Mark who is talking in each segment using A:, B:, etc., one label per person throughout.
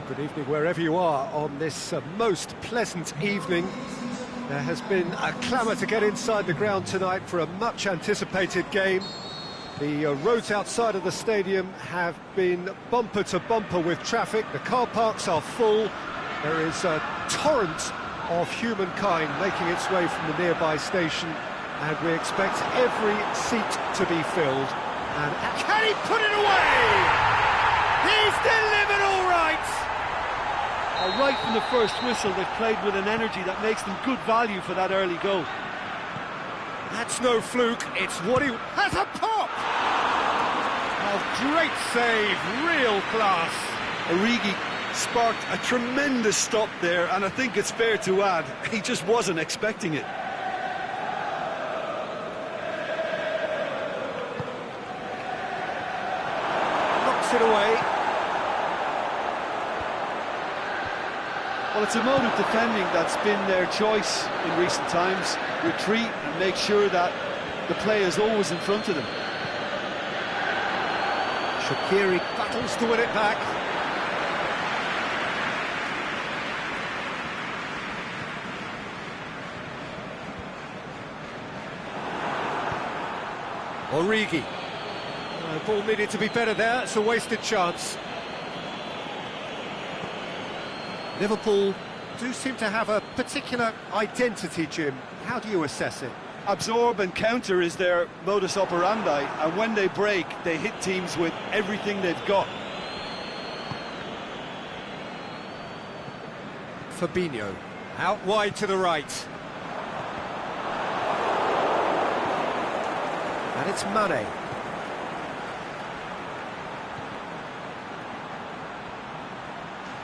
A: Good evening wherever you are on this most pleasant evening. There has been a clamour to get inside the ground tonight for a much anticipated game. The roads outside of the stadium have been bumper to bumper with traffic. The car parks are full. There is a torrent of humankind making its way from the nearby station, and we expect every seat to be filled. And can he put it away? He's delivered all right!
B: Right from the first whistle, they've played with an energy that makes them good value for that early goal.
A: That's no fluke, it's what he has a pop! Oh, great save, real class.
B: Origi sparked a tremendous stop there, and I think it's fair to add, he just wasn't expecting it.
A: Knocks it away.
B: Well, it's a mode of defending that's been their choice in recent times. Retreat and make sure that the play is always in front of them.
A: Shaqiri battles to win it back. Origi. The ball needed to be better there, it's a wasted chance. Liverpool do seem to have a particular identity, Jim. How do you assess it?
B: Absorb and counter is their modus operandi, and when they break, they hit teams with everything they've got.
A: Fabinho, out wide to the right. And it's Mane.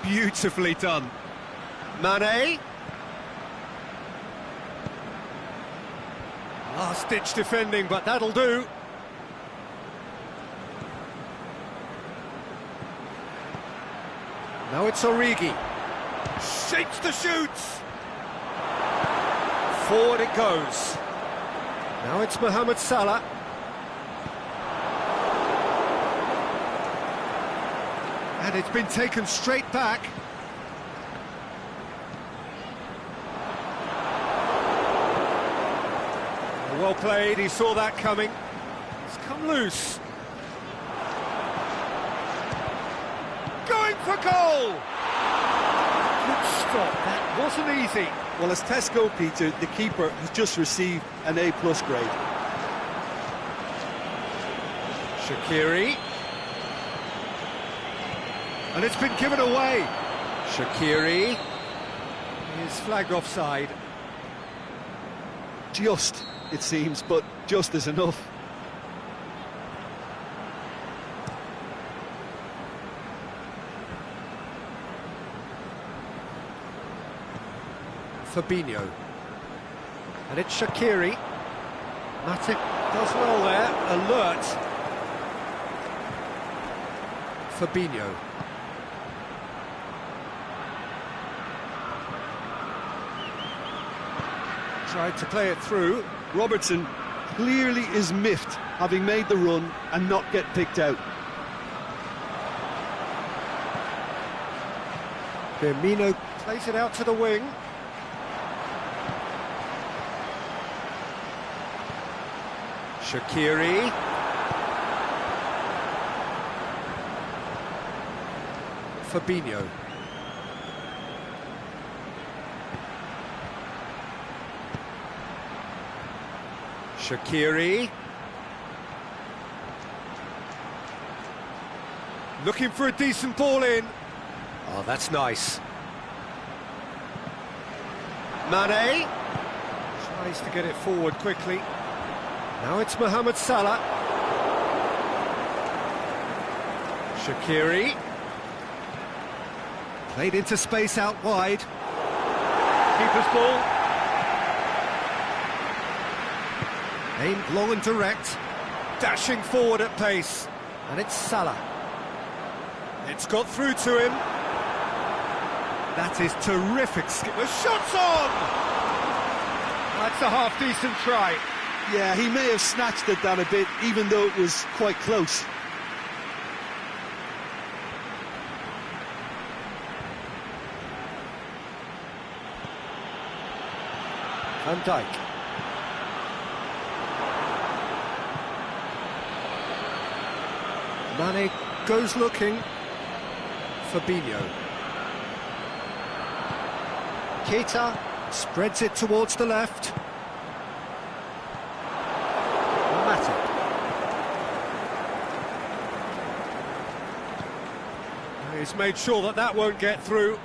A: Beautifully done. Mane. Last-ditch defending, but that'll do. Now it's Origi. Shapes the shoots. Forward it goes. Now it's Mohamed Salah. And it's been taken straight back. Well played, he saw that coming. It's come loose. Going for goal! Good stop, that wasn't easy.
B: Well, as Tesco, Peter, the keeper has just received an A+ grade.
A: Shaqiri. And it's been given away. Shaqiri is flagged offside.
B: Just, it seems, but just is enough.
A: Fabinho. And it's Shaqiri. Matip does well there. Alert. Fabinho. Tried to play it through.
B: Robertson clearly is miffed, having made the run and not get picked out.
A: Firmino plays it out to the wing. Shaqiri. Fabinho. Shaqiri. Looking for a decent ball in. Oh, that's nice. Mane. Tries to get it forward quickly. Now it's Mohamed Salah. Shaqiri. Played into space out wide. Keeper's ball. Aimed long and direct, dashing forward at pace, and it's Salah. It's got through to him. That is terrific. The shot's on! That's a half-decent try.
B: Yeah, he may have snatched at that a bit, even though it was quite close.
A: Van Dijk. Mane goes looking. Fabinho. Keita spreads it towards the left. Matip. He's made sure that that won't get through.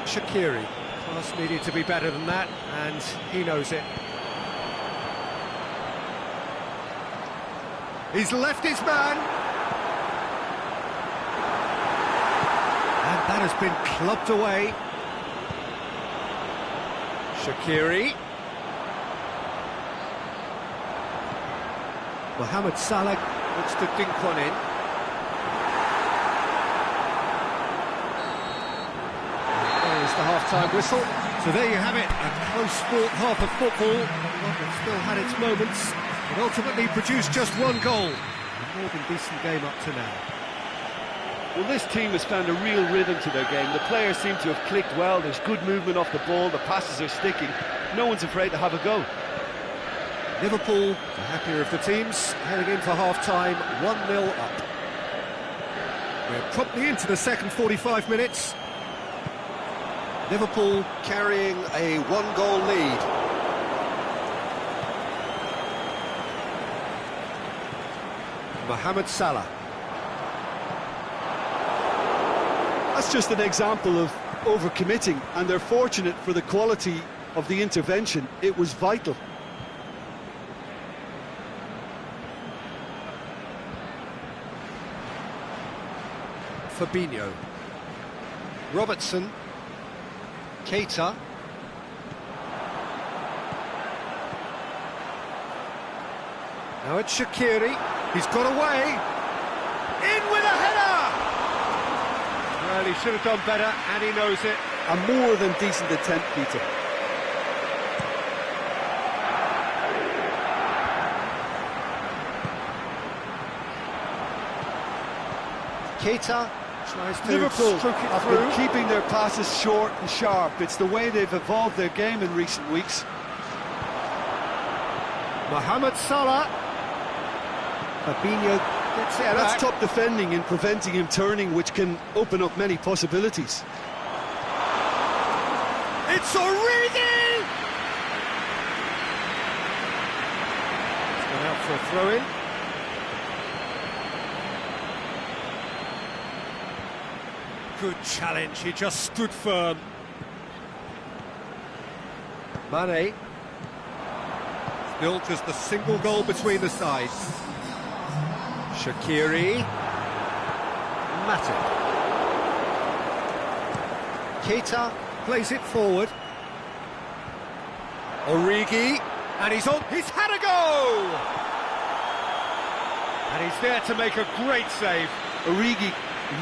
A: Shaqiri. Pass needed to be better than that, and he knows it. He's left his man. And that has been clubbed away. Shaqiri. Mohamed Salah looks to dink one in. There's the half-time whistle. So there you have it, a close-fought half of football. One that still had its moments, but ultimately produced just one goal. A more than decent game up to now.
B: Well, this team has found a real rhythm to their game. The players seem to have clicked well. There's good movement off the ball. The passes are sticking. No one's afraid to have a go.
A: Liverpool, the happier of the teams, heading in for half-time, 1-0 up. We're promptly into the second 45 minutes. Liverpool carrying a one-goal lead. Mohamed Salah.
B: That's just an example of overcommitting, and they're fortunate for the quality of the intervention. It was vital.
A: Fabinho. Robertson. Keita. Now it's Shaqiri. He's got away. In with a header! Well, he should have done better, and he knows it.
B: A more than decent attempt, Peter.
A: Keita tries to
B: Liverpool
A: stroke it
B: have
A: through.
B: been keeping their passes short and sharp. It's the way they've evolved their game in recent weeks.
A: Mohamed Salah. Fabinho gets it back.
B: That's top defending and preventing him turning, which can open up many possibilities.
A: It's Origi! It's gone out for a throw-in. Good challenge, he just stood firm. Mane. Built as the single goal between the sides. Shaqiri. Matip. Keita plays it forward. Origi. And he's on. He's had a go! And he's there to make a great save.
B: Origi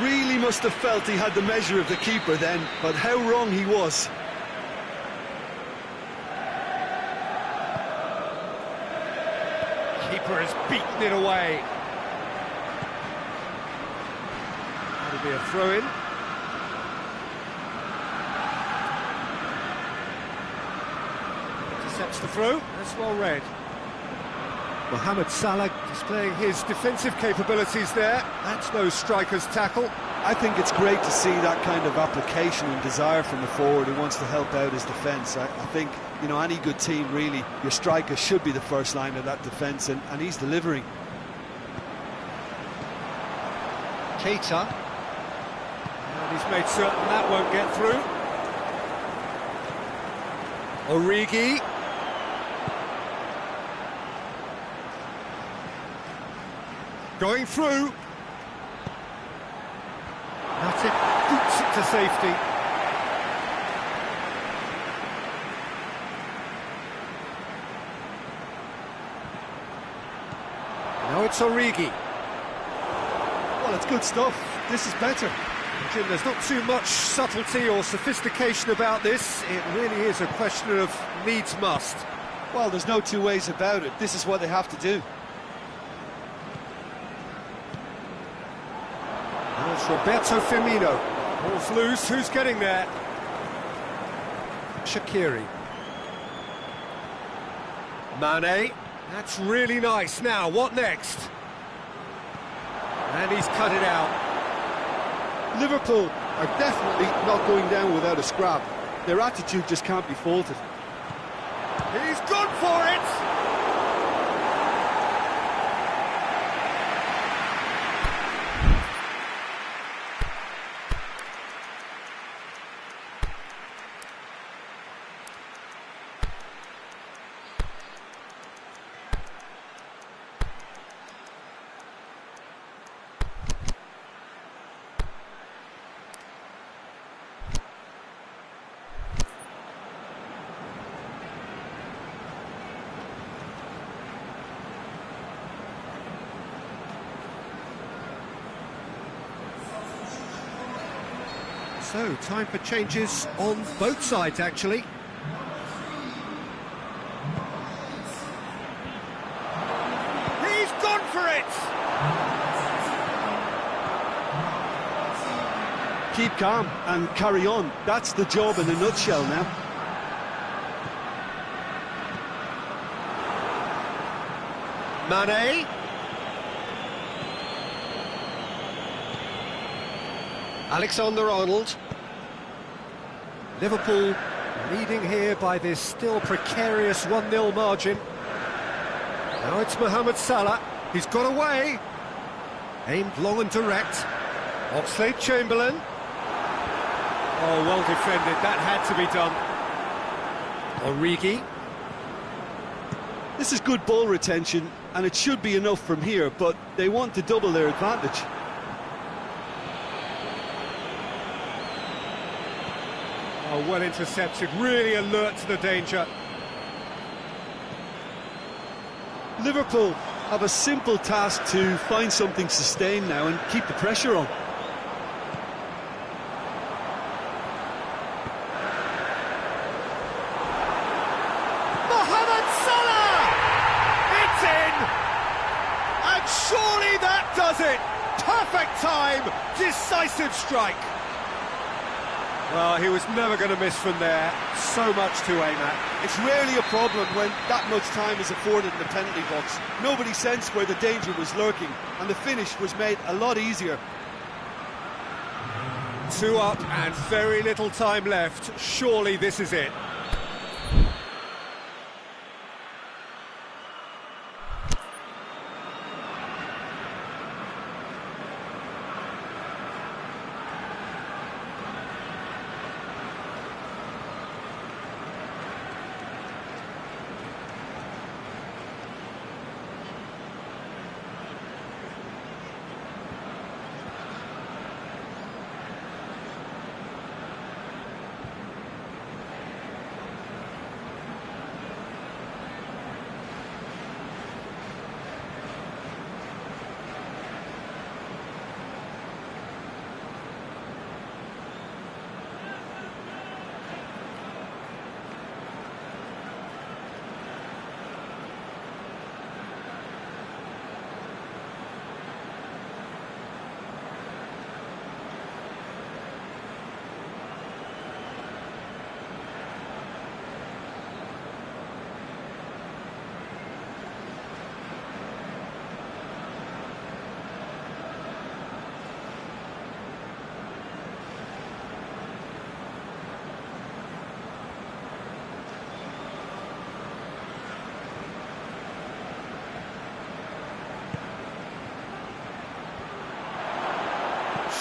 B: really must have felt he had the measure of the keeper then, but how wrong he was.
A: Keeper has beaten it away. That'll be a throw-in. Intercepts the throw. That's well read. Mohamed Salah displaying his defensive capabilities there. That's no striker's tackle.
B: I think it's great to see that kind of application and desire from the forward who wants to help out his defence. I think, you know, any good team, really, your striker should be the first line of that defence, and he's delivering.
A: Keita. And he's made certain that won't get through. Origi. Going through. Matip boots it to safety. Now it's Origi.
B: Well, it's good stuff. This is better.
A: Jim, there's not too much subtlety or sophistication about this. It really is a question of needs must.
B: Well, there's no two ways about it. This is what they have to do.
A: Now it's Roberto Firmino. Ball's loose. Who's getting there? Shaqiri. Mane, that's really nice. Now, what next? And he's cut it out.
B: Liverpool are definitely not going down without a scrap. Their attitude just can't be faulted.
A: He's gone for it! So, time for changes on both sides, actually. He's gone for it!
B: Keep calm and carry on. That's the job in a nutshell now.
A: Mane. Alexander-Arnold. Liverpool leading here by this still precarious 1-0 margin. Now it's Mohamed Salah. He's got away. Aimed long and direct. Oxlade-Chamberlain. Oh, well defended. That had to be done. Origi.
B: This is good ball retention, and it should be enough from here, but they want to double their advantage.
A: Oh, well intercepted, really alert to the danger.
B: Liverpool have a simple task to find something sustained now and keep the pressure on.
A: Mohamed Salah! It's in! And surely that does it! Perfect time, decisive strike. Well, he was never going to miss from there. So much to aim at.
B: It's rarely a problem when that much time is afforded in the penalty box. Nobody sensed where the danger was lurking, and the finish was made a lot easier.
A: 2 up and very little time left. Surely this is it.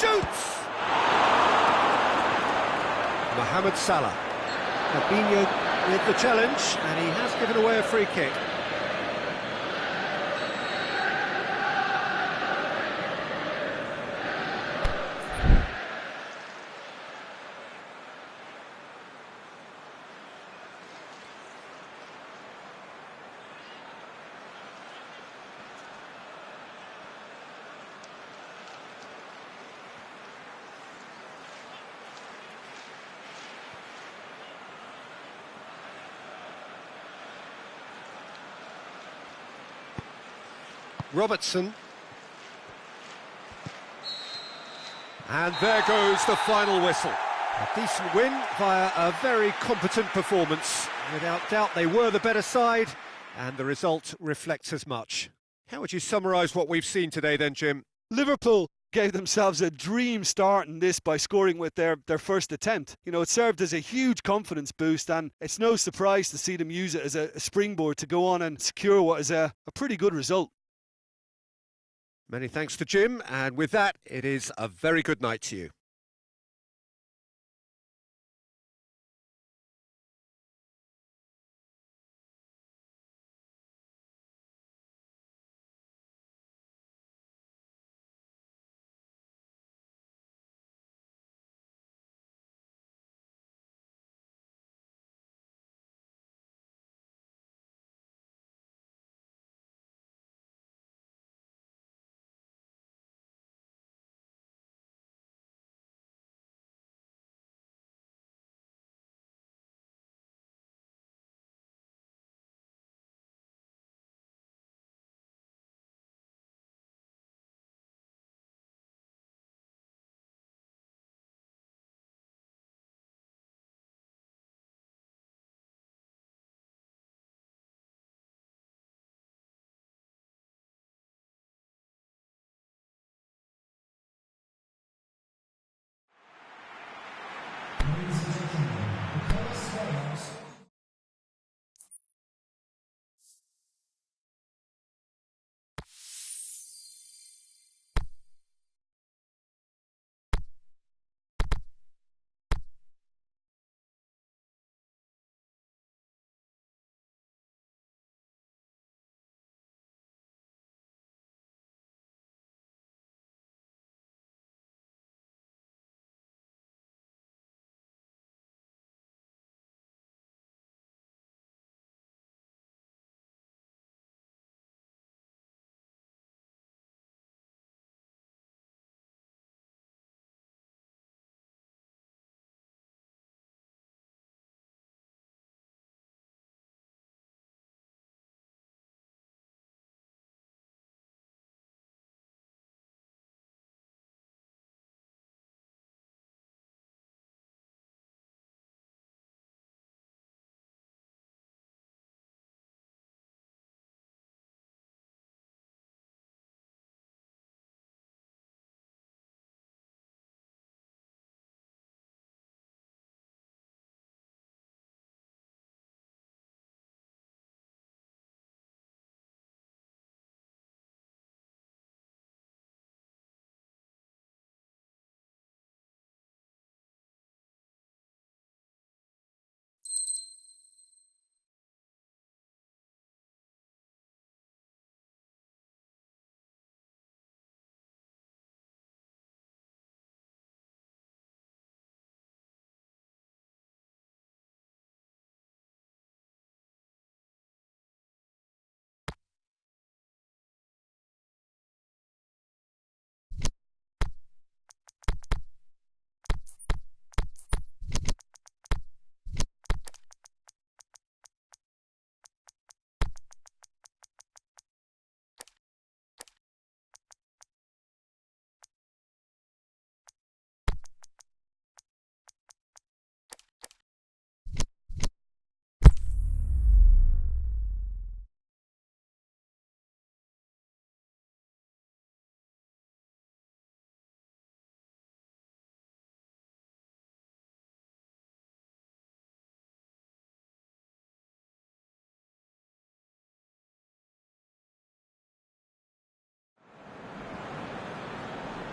A: Shoots! Mohamed Salah. Fabinho with the challenge, and he has given away a free kick. Robertson. And there goes the final whistle. A decent win via a very competent performance. Without doubt, they were the better side, and the result reflects as much. How would you summarise what we've seen today then, Jim?
B: Liverpool gave themselves a dream start in this by scoring with their first attempt. You know, it served as a huge confidence boost, and it's no surprise to see them use it as a springboard to go on and secure what is a pretty good result.
A: Many thanks to Jim, and with that, it is a very good night to you.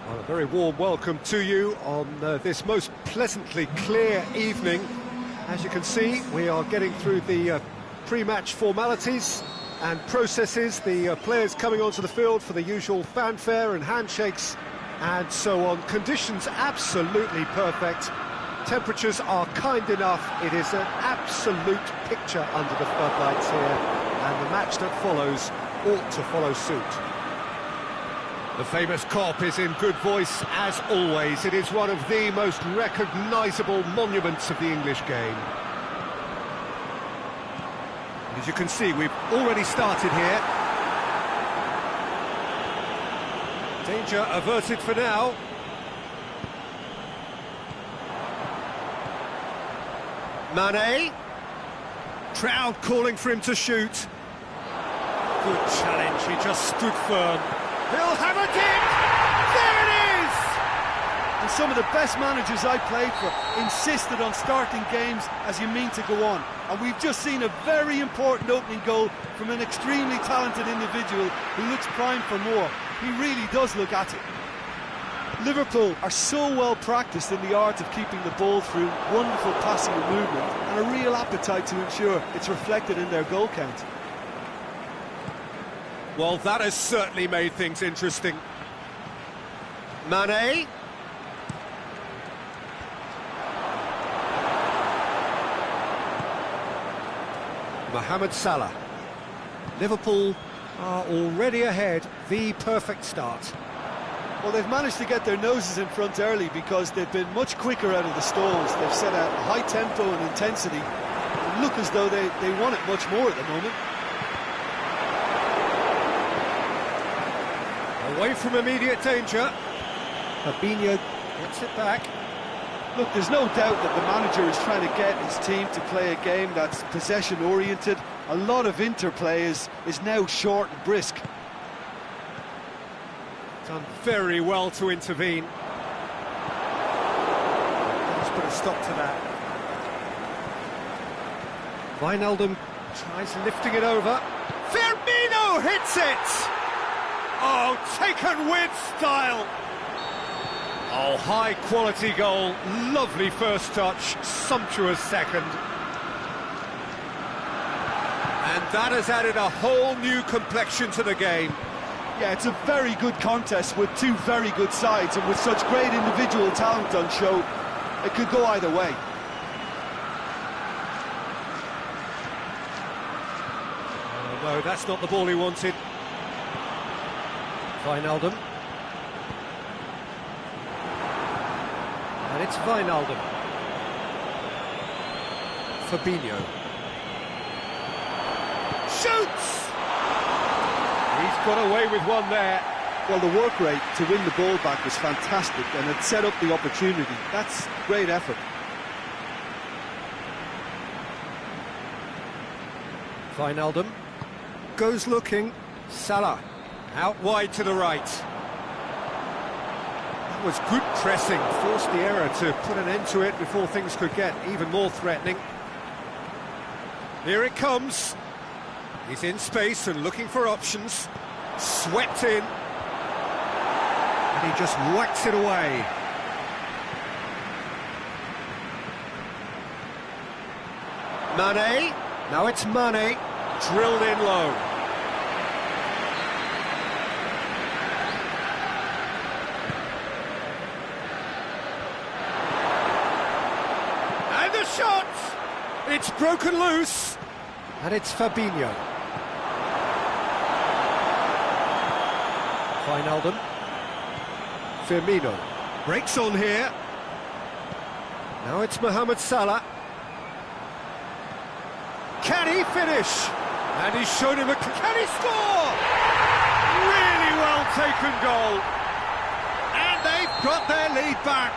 A: Well, a very warm welcome to you on this most pleasantly clear evening. As you can see, we are getting through the pre-match formalities and processes, the players coming onto the field for the usual fanfare and handshakes and so on. Conditions absolutely perfect. Temperatures are kind enough. It is an absolute picture under the floodlights here, and the match that follows ought to follow suit. The famous Kop is in good voice, as always. It is one of the most recognisable monuments of the English game. As you can see, we've already started here. Danger averted for now. Mane. Crowd calling for him to shoot. Good challenge, he just stood firm. He'll have a dip! There it is!
B: And some of the best managers I played for insisted on starting games as you mean to go on. And we've just seen a very important opening goal from an extremely talented individual who looks primed for more. He really does look at it. Liverpool are so well practiced in the art of keeping the ball through wonderful passing and movement, and a real appetite to ensure it's reflected in their goal count.
A: Well, that has certainly made things interesting. Mane. Mohamed Salah. Liverpool are already ahead, the perfect start.
B: Well, they've managed to get their noses in front early because they've been much quicker out of the stalls. They've set a high tempo and intensity and look as though they want it much more at the moment.
A: Away from immediate danger. Fabinho gets it back.
B: Look, there's no doubt that the manager is trying to get his team to play a game that's possession-oriented. A lot of interplay is now short and brisk.
A: Done very well to intervene. Let's put a stop to that. Wijnaldum tries lifting it over. Firmino hits it! Oh, taken with style! Oh, high-quality goal, lovely first touch, sumptuous second. And that has added a whole new complexion to the game.
B: Yeah, it's a very good contest with two very good sides, and with such great individual talent on show, it could go either way.
A: Oh, no, that's not the ball he wanted. Wijnaldum. And it's Wijnaldum. Fabinho. Shoots! He's got away with one there.
B: Well, the work rate to win the ball back was fantastic, and it set up the opportunity. That's great effort.
A: Wijnaldum goes looking. Salah out wide to the right. That was good pressing, forced the error to put an end to it before things could get even more threatening. Here it comes. He's in space and looking for options. Swept in. And he just whacks it away. Mane. Now it's Mane. Drilled in low. And the shot! It's broken loose. And it's Fabinho. Wijnaldum. Firmino. Breaks on here. Now it's Mohamed Salah. Can he finish? And he's shown him can he score? Really well taken goal. And they've got their lead back.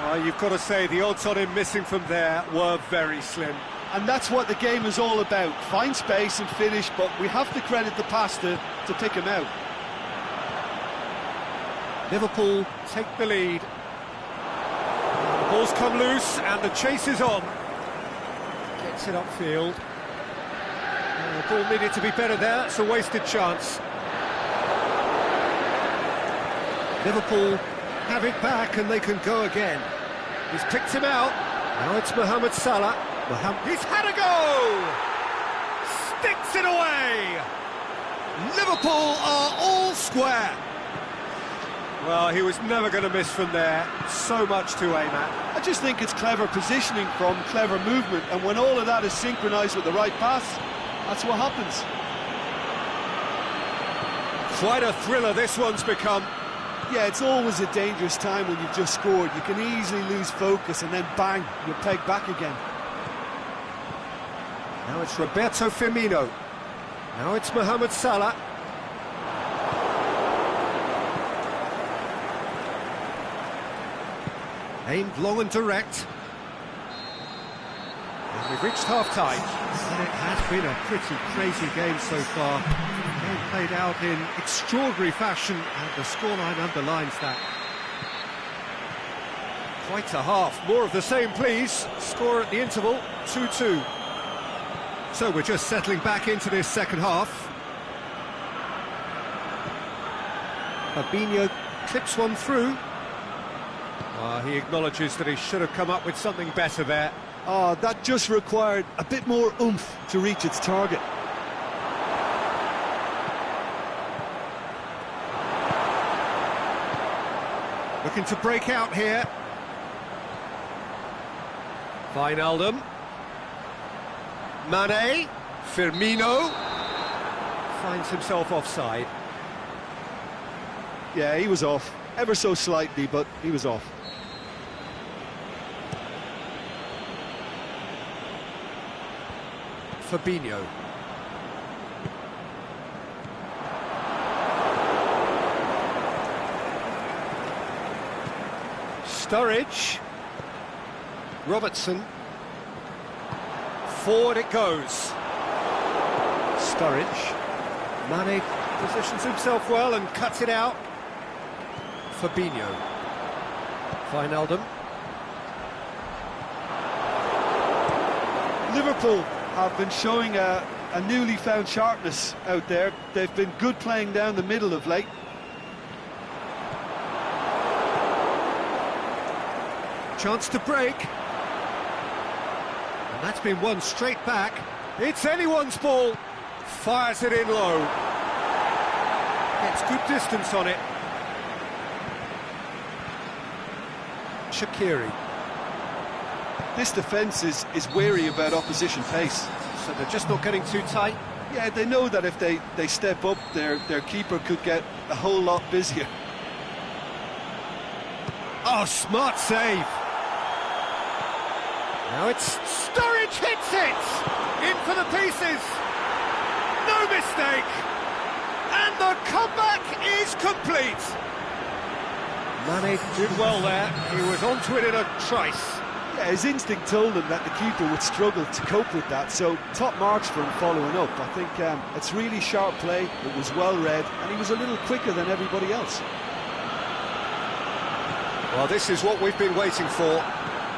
A: Oh, you've got to say the odds on him missing from there were very slim.
B: And that's what the game is all about. Find space and finish, but we have to credit the pass to pick him out.
A: Liverpool take the lead. The ball's come loose and the chase is on. Gets it upfield. The ball needed to be better there. It's a wasted chance. Liverpool have it back and they can go again. He's picked him out. Now it's Mohamed Salah. He's had a go! Sticks it away! Liverpool are all square. Well, he was never going to miss from there. So much to aim at.
B: I just think it's clever positioning from clever movement, and when all of that is synchronised with the right pass, that's what happens.
A: Quite a thriller this one's become.
B: Yeah, it's always a dangerous time when you've just scored. You can easily lose focus and then bang, you're pegged back again.
A: Now it's Roberto Firmino. Now it's Mohamed Salah. Aimed long and direct. We've reached half-time, and it has been a pretty crazy game so far. The game played out in extraordinary fashion, and the scoreline underlines that. Quite a half. More of the same, please. Score at the interval, 2-2. So we're just settling back into this second half. Fabinho clips one through. He acknowledges that he should have come up with something better there.
B: That just required a bit more oomph to reach its target.
A: Looking to break out here. Wijnaldum. Mane. Firmino. Finds himself offside.
B: Yeah, he was off. Ever so slightly, but he was off.
A: Fabinho. Sturridge. Robertson. Forward it goes. Sturridge. Mane positions himself well and cuts it out. Fabinho. Wijnaldum.
B: Liverpool have been showing a newly found sharpness out there. They've been good playing down the middle of late.
A: Chance to break. And that's been won straight back. It's anyone's ball. Fires it in low. Gets good distance on it. Shaqiri.
B: This defence is wary about opposition pace.
A: So they're just not getting too tight.
B: Yeah, they know that if they step up, their keeper could get a whole lot busier.
A: Oh, smart save. Now it's Sturridge hits it! In for the pieces! No mistake! And the comeback is complete! Mane did well there. He was onto it in a trice.
B: Yeah, his instinct told him that the keeper would struggle to cope with that, so top marks for him following up. I think it's really sharp play, it was well read, and he was a little quicker than everybody else.
A: Well, this is what we've been waiting for.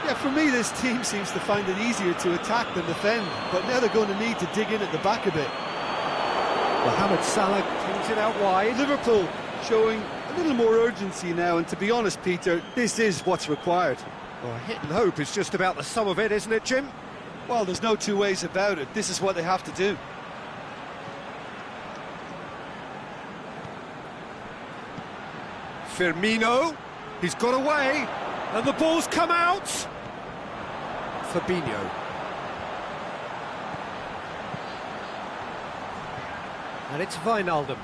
B: Yeah, for me, this team seems to find it easier to attack than defend, but now they're going to need to dig in at the back a bit.
A: Mohamed Salah cleans it out wide.
B: Liverpool showing a little more urgency now, and to be honest, Peter, this is what's required.
A: Well, hit and hope is just about the sum of it, isn't it, Jim?
B: Well, there's no two ways about it. This is what they have to do.
A: Firmino, he's got away, and the ball's come out. Fabinho. And it's Wijnaldum.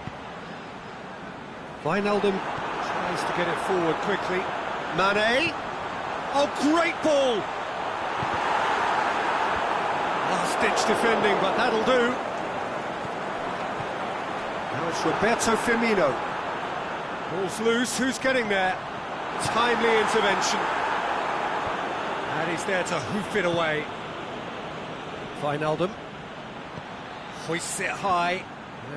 A: Wijnaldum tries to get it forward quickly. Mane. Oh, great ball! Last-ditch defending, but that'll do. Now it's Roberto Firmino. Ball's loose, who's getting there? Timely intervention. And he's there to hoof it away. Wijnaldum. Hoists it high.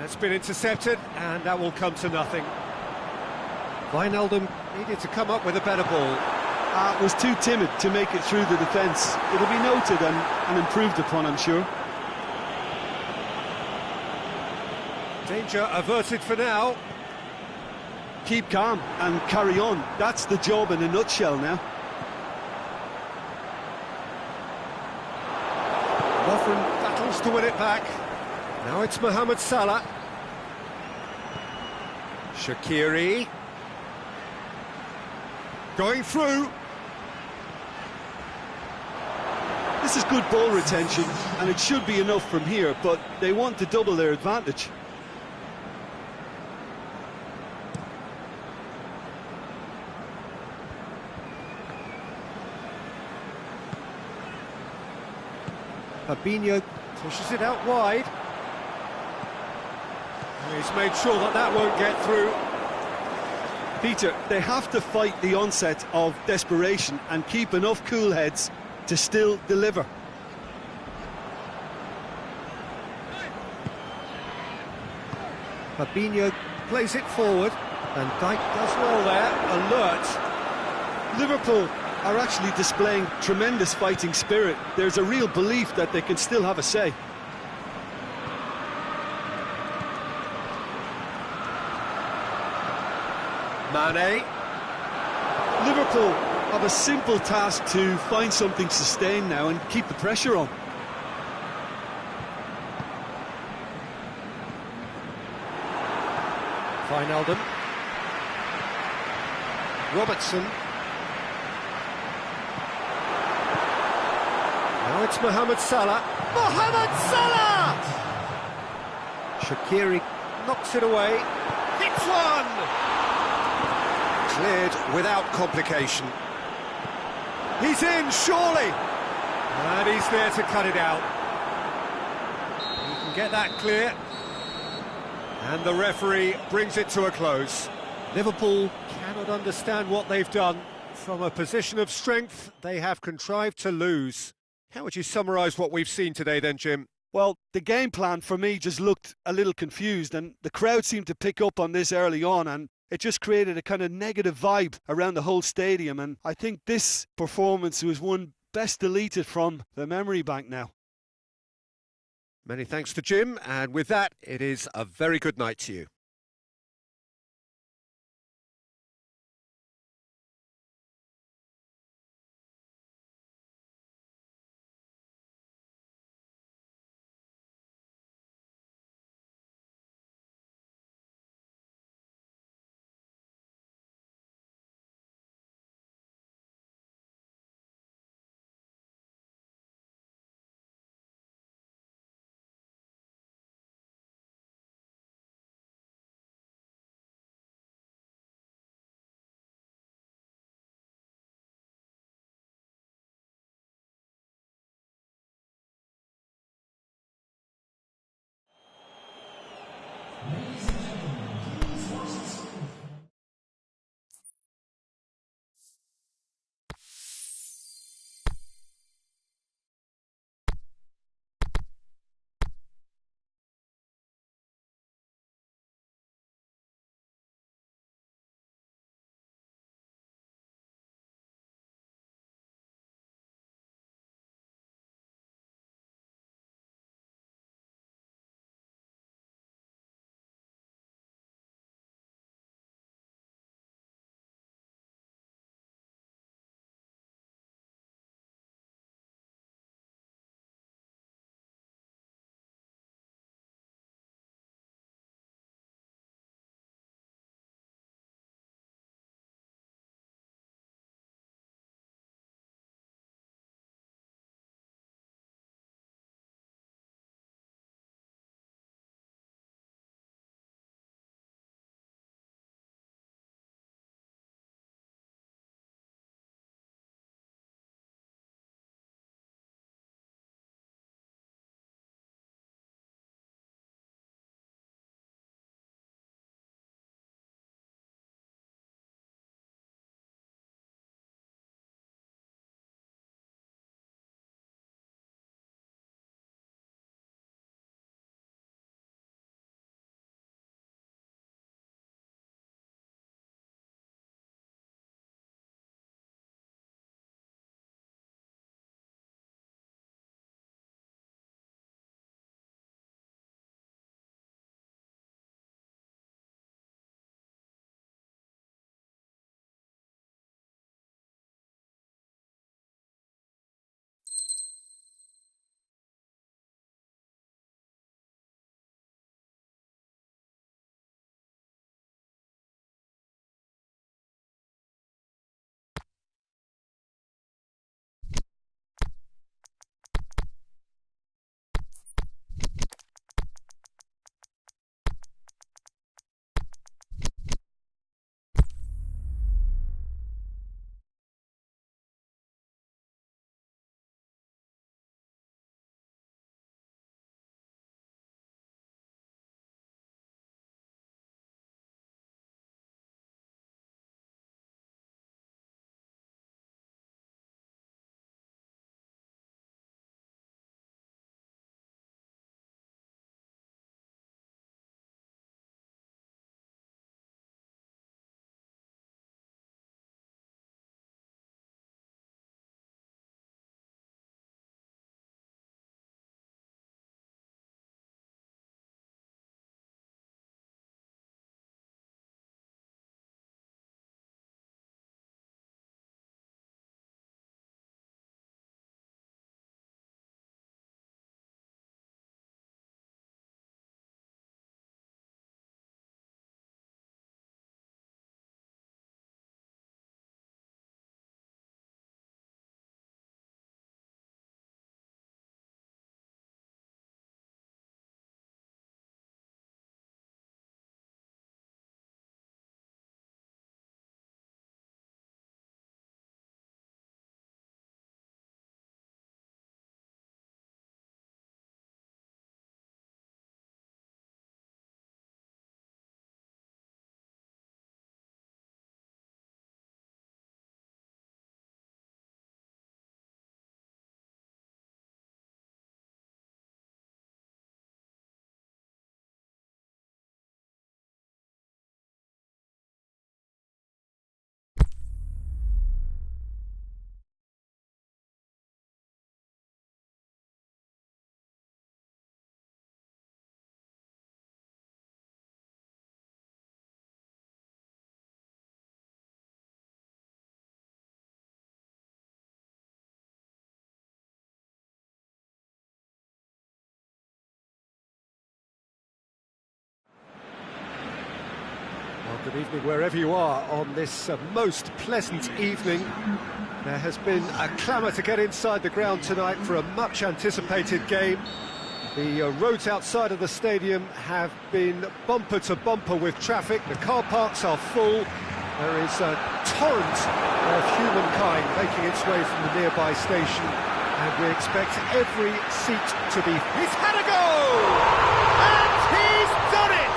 A: It's been intercepted, and that will come to nothing. Wijnaldum needed to come up with a better ball.
B: Was too timid to make it through the defence. It'll be noted and improved upon, I'm sure.
A: Danger averted for now.
B: Keep calm and carry on. That's the job in a nutshell now.
A: Lovren battles to win it back. Now it's Mohamed Salah. Shaqiri. Going through.
B: This is good ball retention, and it should be enough from here, but they want to double their advantage.
A: Fabinho pushes it out wide. And he's made sure that that won't get through.
B: Peter, they have to fight the onset of desperation and keep enough cool heads to still deliver.
A: Fabinho plays it forward, and Dijk does well there, alert.
B: Liverpool are actually displaying tremendous fighting spirit. There's a real belief that they can still have a say.
A: Mane.
B: Liverpool have a simple task to find something sustained now and keep the pressure on.
A: Wijnaldum. Robertson. Now it's Mohamed Salah. Mohamed Salah! Shaqiri knocks it away. Hits one! Cleared without complication. He's in, surely! And he's there to cut it out. He can get that clear. And the referee brings it to a close. Liverpool cannot understand what they've done. From a position of strength, they have contrived to lose. How would you summarise what we've seen today then, Jim?
B: Well, the game plan for me just looked a little confused, and the crowd seemed to pick up on this early on, and it just created a kind of negative vibe around the whole stadium, and I think this performance was one best deleted from the memory bank now.
A: Many thanks to Jim, and with that, it is a very good night to you. Good evening wherever you are on this most pleasant evening. There has been a clamour to get inside the ground tonight for a much-anticipated game. The roads outside of the stadium have been bumper to bumper with traffic. The car parks are full. There is a torrent of humankind making its way from the nearby station, and we expect every seat to be... He's had a go! And he's done it!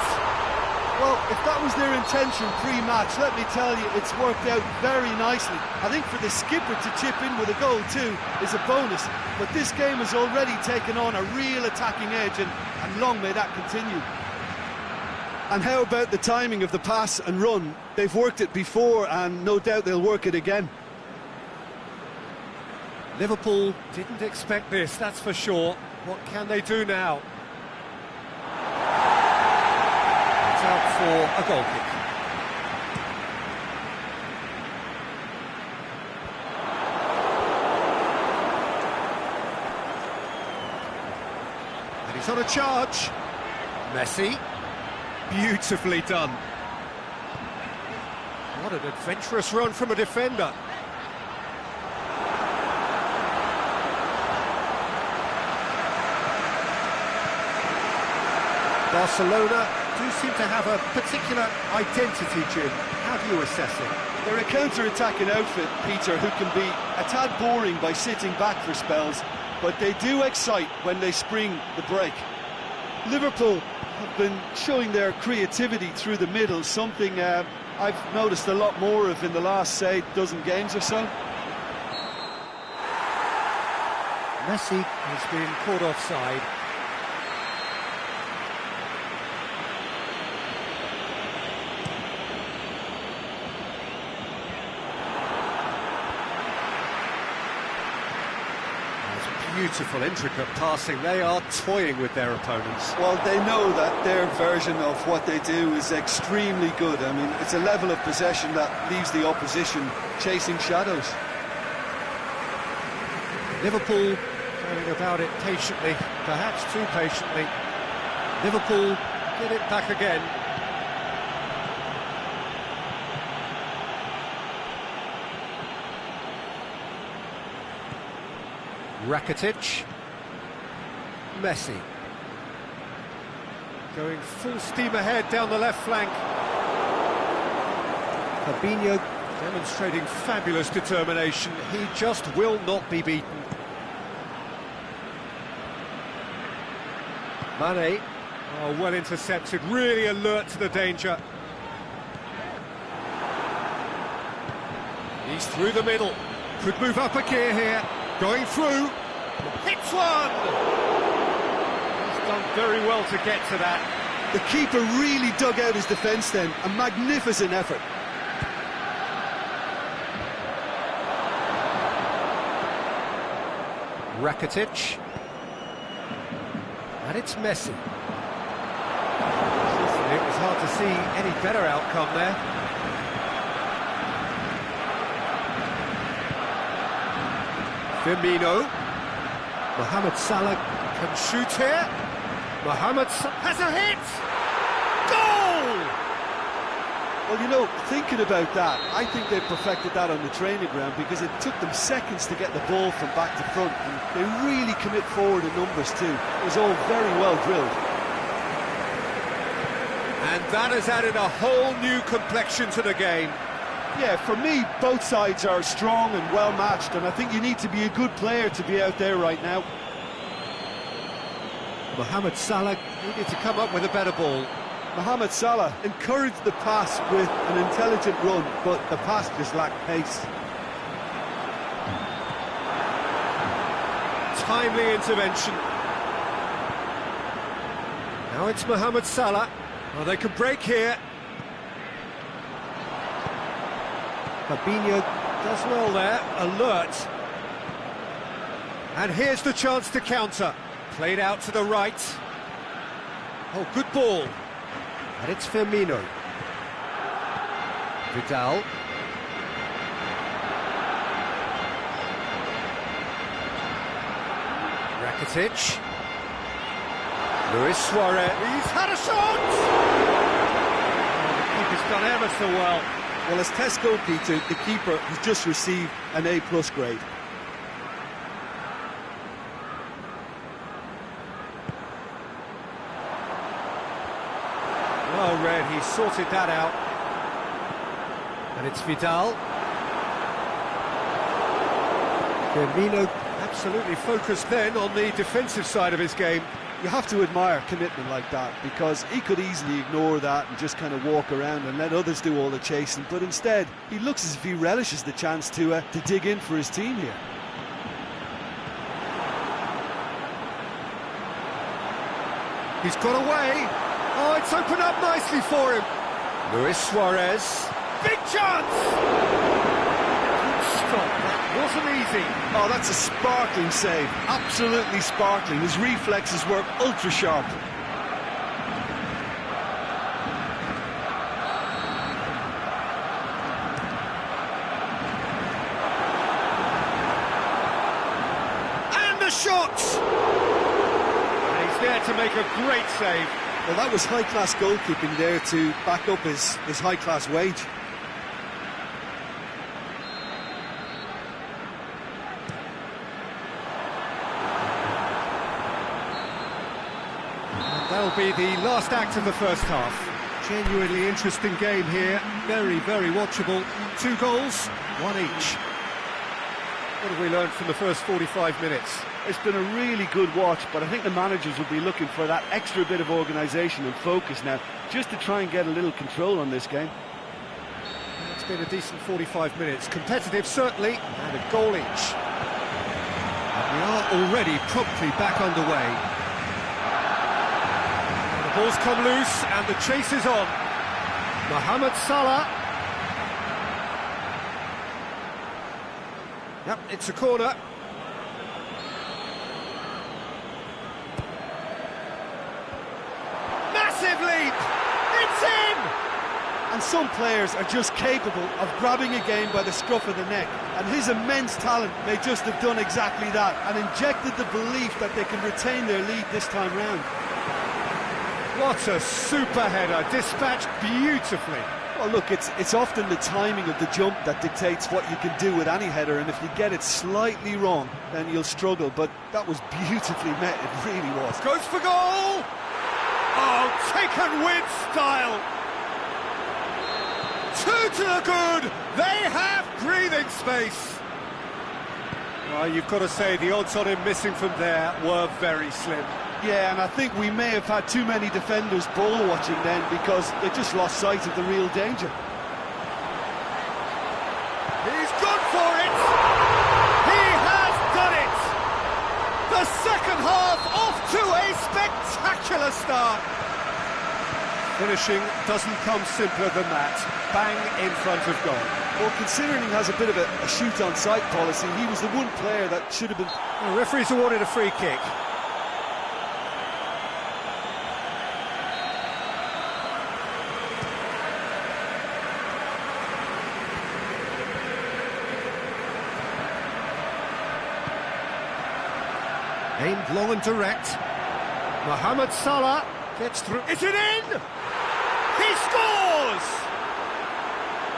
B: Well, if that was their intention pre-match, let me tell you, it's worked out very nicely. I think for the skipper to chip in with a goal too is a bonus, but this game has already taken on a real attacking edge, and long may that continue. And how about the timing of the pass and run? They've worked it before, and no doubt they'll work it again.
A: Liverpool didn't expect this, that's for sure. What can they do now? It's out for a goal kick. And he's on a charge. Messi. Beautifully done. What an adventurous run from a defender. Barcelona do seem to have a particular identity, Jim. How do you assess it?
B: They're a counter-attacking outfit, Peter, who can be a tad boring by sitting back for spells, but they do excite when they spring the break. Liverpool have been showing their creativity through the middle, something I've noticed a lot more of in the last, say, dozen games or so.
A: Messi has been caught offside. Beautiful, intricate passing. They are toying with their opponents.
B: Well, they know that their version of what they do is extremely good. I mean, it's a level of possession that leaves the opposition chasing shadows.
A: Liverpool going about it patiently, perhaps too patiently. Liverpool get it back again. Rakitic, Messi, going full steam ahead down the left flank. Fabinho demonstrating fabulous determination. He just will not be beaten. Mane, oh, well intercepted, really alert to the danger. He's through the middle, could move up a gear here. Going through, hits one! He's done very well to get to that.
B: The keeper really dug out his defence then, a magnificent effort.
A: Rakitic. And it's Messi. It was hard to see any better outcome there. Firmino, Mohamed Salah can shoot here. Mohamed has a hit! Goal!
B: Well, you know, thinking about that, I think they perfected that on the training ground because it took them seconds to get the ball from back to front, and they really commit forward in numbers too. It was all very well drilled.
A: And that has added a whole new complexion to the game.
B: Yeah, for me, both sides are strong and well-matched, and I think you need to be a good player to be out there right now.
A: Mohamed Salah needed to come up with a better ball.
B: Mohamed Salah encouraged the pass with an intelligent run, but the pass just lacked pace.
A: Timely intervention. Now it's Mohamed Salah. Well, they can break here. Fabinho does well there, alert. And here's the chance to counter. Played out to the right. Oh, good ball. And it's Firmino. Vidal. Rakitic. Luis Suarez. He's had a shot! Oh, the keeper's done ever so well.
B: Well, as test goalkeeper, the keeper has just received an A+ grade.
A: Well read, he sorted that out. And it's Vidal. Firmino absolutely focused then on the defensive side of his game.
B: You have to admire commitment like that, because he could easily ignore that and just kind of walk around and let others do all the chasing, but instead he looks as if he relishes the chance to dig in for his team here.
A: He's got away. Oh, it's opened up nicely for him. Luis Suarez. Big chance! Good stop, that wasn't easy.
B: Oh, that's a sparkling save. Absolutely sparkling. His reflexes work ultra sharp.
A: And the shot! And he's there to make a great save.
B: Well, that was high-class goalkeeping there to back up his high-class wage.
A: And that'll be the last act of the first half. Genuinely interesting game here. Very, very watchable. 2 goals, 1 each. What have we learned from the first 45 minutes?
B: It's been a really good watch, but I think the managers will be looking for that extra bit of organisation and focus now, just to try and get a little control on this game.
A: It's been a decent 45 minutes. Competitive, certainly, and a goal each. And we are already promptly back underway. And the ball's come loose, and the chase is on. Mohamed Salah. Yep, it's a corner. Massive leap! It's in!
B: And some players are just capable of grabbing a game by the scruff of the neck, and his immense talent may just have done exactly that, and injected the belief that they can retain their lead this time round.
A: What a super header, dispatched beautifully.
B: Well, look, it's often the timing of the jump that dictates what you can do with any header, and if you get it slightly wrong, then you'll struggle, but that was beautifully met, it really was.
A: Goes for goal! Oh, taken with style! 2 to the good! They have breathing space! Well, you've got to say, the odds on him missing from there were very slim.
B: Yeah, and I think we may have had too many defenders ball watching then, because they just lost sight of the real danger.
A: He's gone for it! He has done it! The second half off to a spectacular start! Finishing doesn't come simpler than that. Bang in front of goal.
B: Well, considering he has a bit of a shoot-on-sight policy, he was the one player that should have been...
A: The referee's awarded a free kick. Aimed long and direct. Mohamed Salah gets through. Is it in? He scores!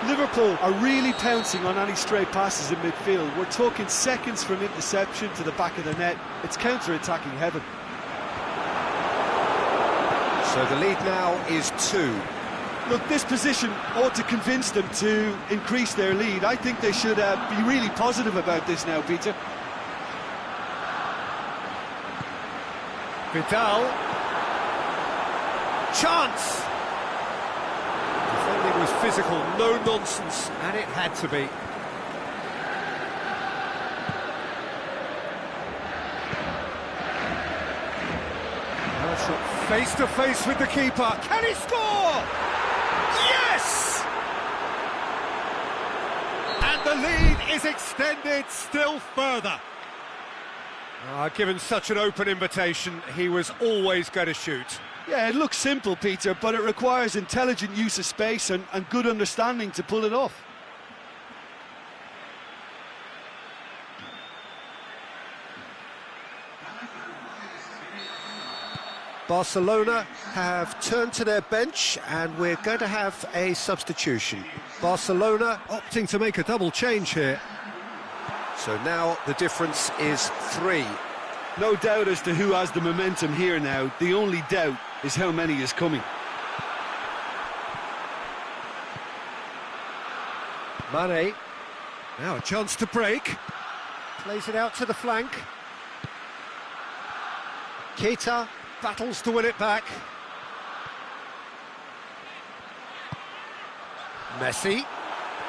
B: Liverpool are really pouncing on any stray passes in midfield. We're talking seconds from interception to the back of the net. It's counter-attacking heaven.
A: So the lead now is 2.
B: Look, this position ought to convince them to increase their lead. I think they should be really positive about this now, Peter.
A: Vidal. Chance! Defending was physical, no nonsense, and it had to be. Face to face with the keeper. Can he score? Yes! And the lead is extended still further. Given such an open invitation, he was always going to shoot.
B: Yeah, it looks simple, Peter, but it requires intelligent use of space and good understanding to pull it off.
A: Barcelona have turned to their bench and we're going to have a substitution. Barcelona opting to make a double change here. So now the difference is 3.
B: No doubt as to who has the momentum here now. The only doubt is how many is coming.
A: Mane, now a chance to break. Plays it out to the flank. Keita battles to win it back. Messi.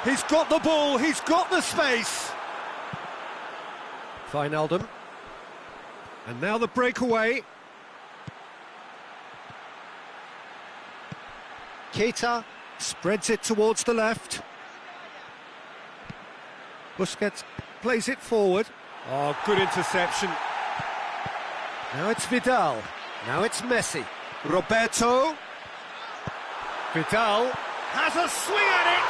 A: He's got the ball, he's got the space. Wijnaldum. And now the breakaway. Keita spreads it towards the left. Busquets plays it forward. Oh, good interception. Now it's Vidal. Now it's Messi. Roberto. Vidal has a swing at it.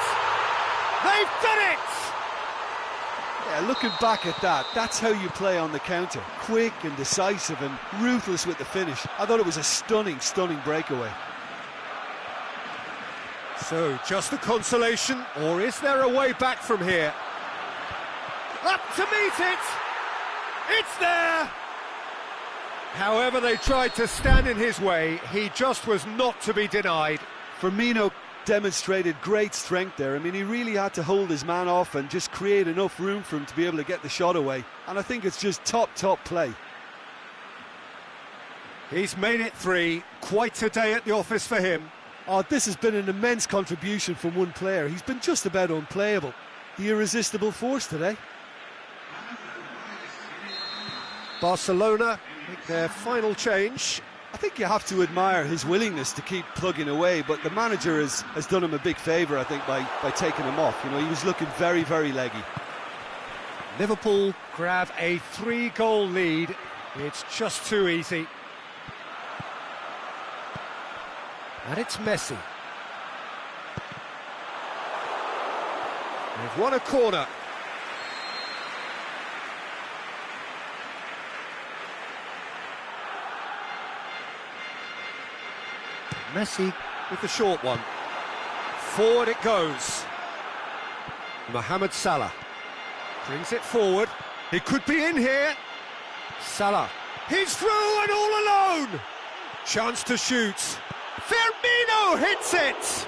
A: They've done it!
B: Yeah, looking back at that, that's how you play on the counter. Quick and decisive and ruthless with the finish. I thought it was a stunning, stunning breakaway.
A: So, just a consolation, or is there a way back from here? Up to meet it! It's there! However they tried to stand in his way, he just was not to be denied.
B: Firmino demonstrated great strength there. I mean, he really had to hold his man off and just create enough room for him to be able to get the shot away. And I think it's just top play.
A: He's made it 3. Quite a day at the office for him.
B: Oh, this has been an immense contribution from one player. He's been just about unplayable. The irresistible force today.
A: Barcelona make their final change.
B: I think you have to admire his willingness to keep plugging away, but the manager has done him a big favour, I think, by taking him off. You know, he was looking very, very leggy.
A: Liverpool grab a 3-goal lead. It's just too easy. And it's Messi. They've won a corner. Messi with the short one. Forward it goes. Mohamed Salah brings it forward. He could be in here. Salah. He's through and all alone. Chance to shoot. Firmino hits it.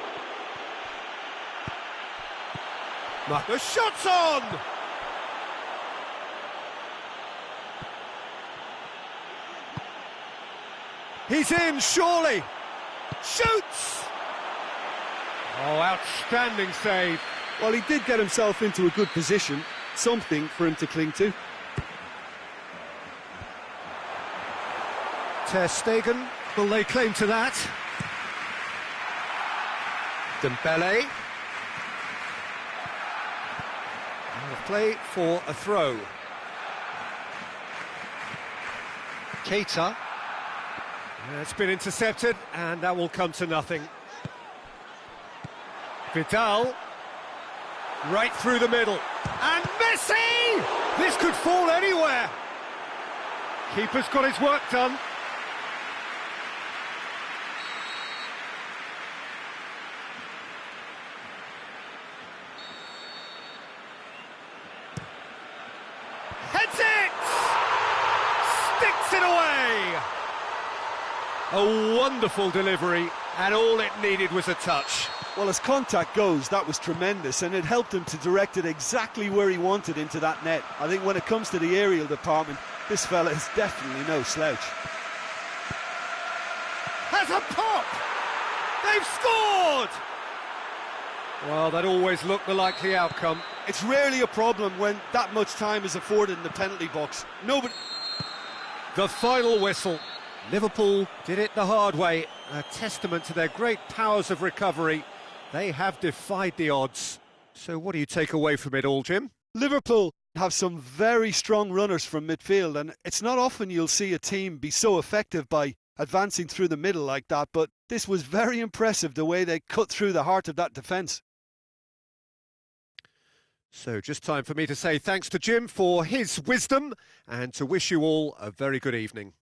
A: The shot's on. He's in, surely. Shoots! Oh, outstanding save.
B: Well, he did get himself into a good position, something for him to cling to.
A: Ter Stegen will lay claim to that. Dembele. And a play for a throw. Keita. It's been intercepted, and that will come to nothing. Vidal, right through the middle. And Messi! This could fall anywhere. Keeper's got his work done. Heads it! Sticks it away! A wonderful delivery, and all it needed was a touch.
B: Well, as contact goes, that was tremendous, and it helped him to direct it exactly where he wanted into that net. I think when it comes to the aerial department, this fella is definitely no slouch.
A: Has a pop! They've scored! Well, that always looked the likely outcome.
B: It's rarely a problem when that much time is afforded in the penalty box. Nobody...
A: The final whistle. Liverpool did it the hard way, a testament to their great powers of recovery. They have defied the odds. So what do you take away from it all, Jim?
B: Liverpool have some very strong runners from midfield, and it's not often you'll see a team be so effective by advancing through the middle like that, but this was very impressive, the way they cut through the heart of that defence.
A: So just time for me to say thanks to Jim for his wisdom and to wish you all a very good evening.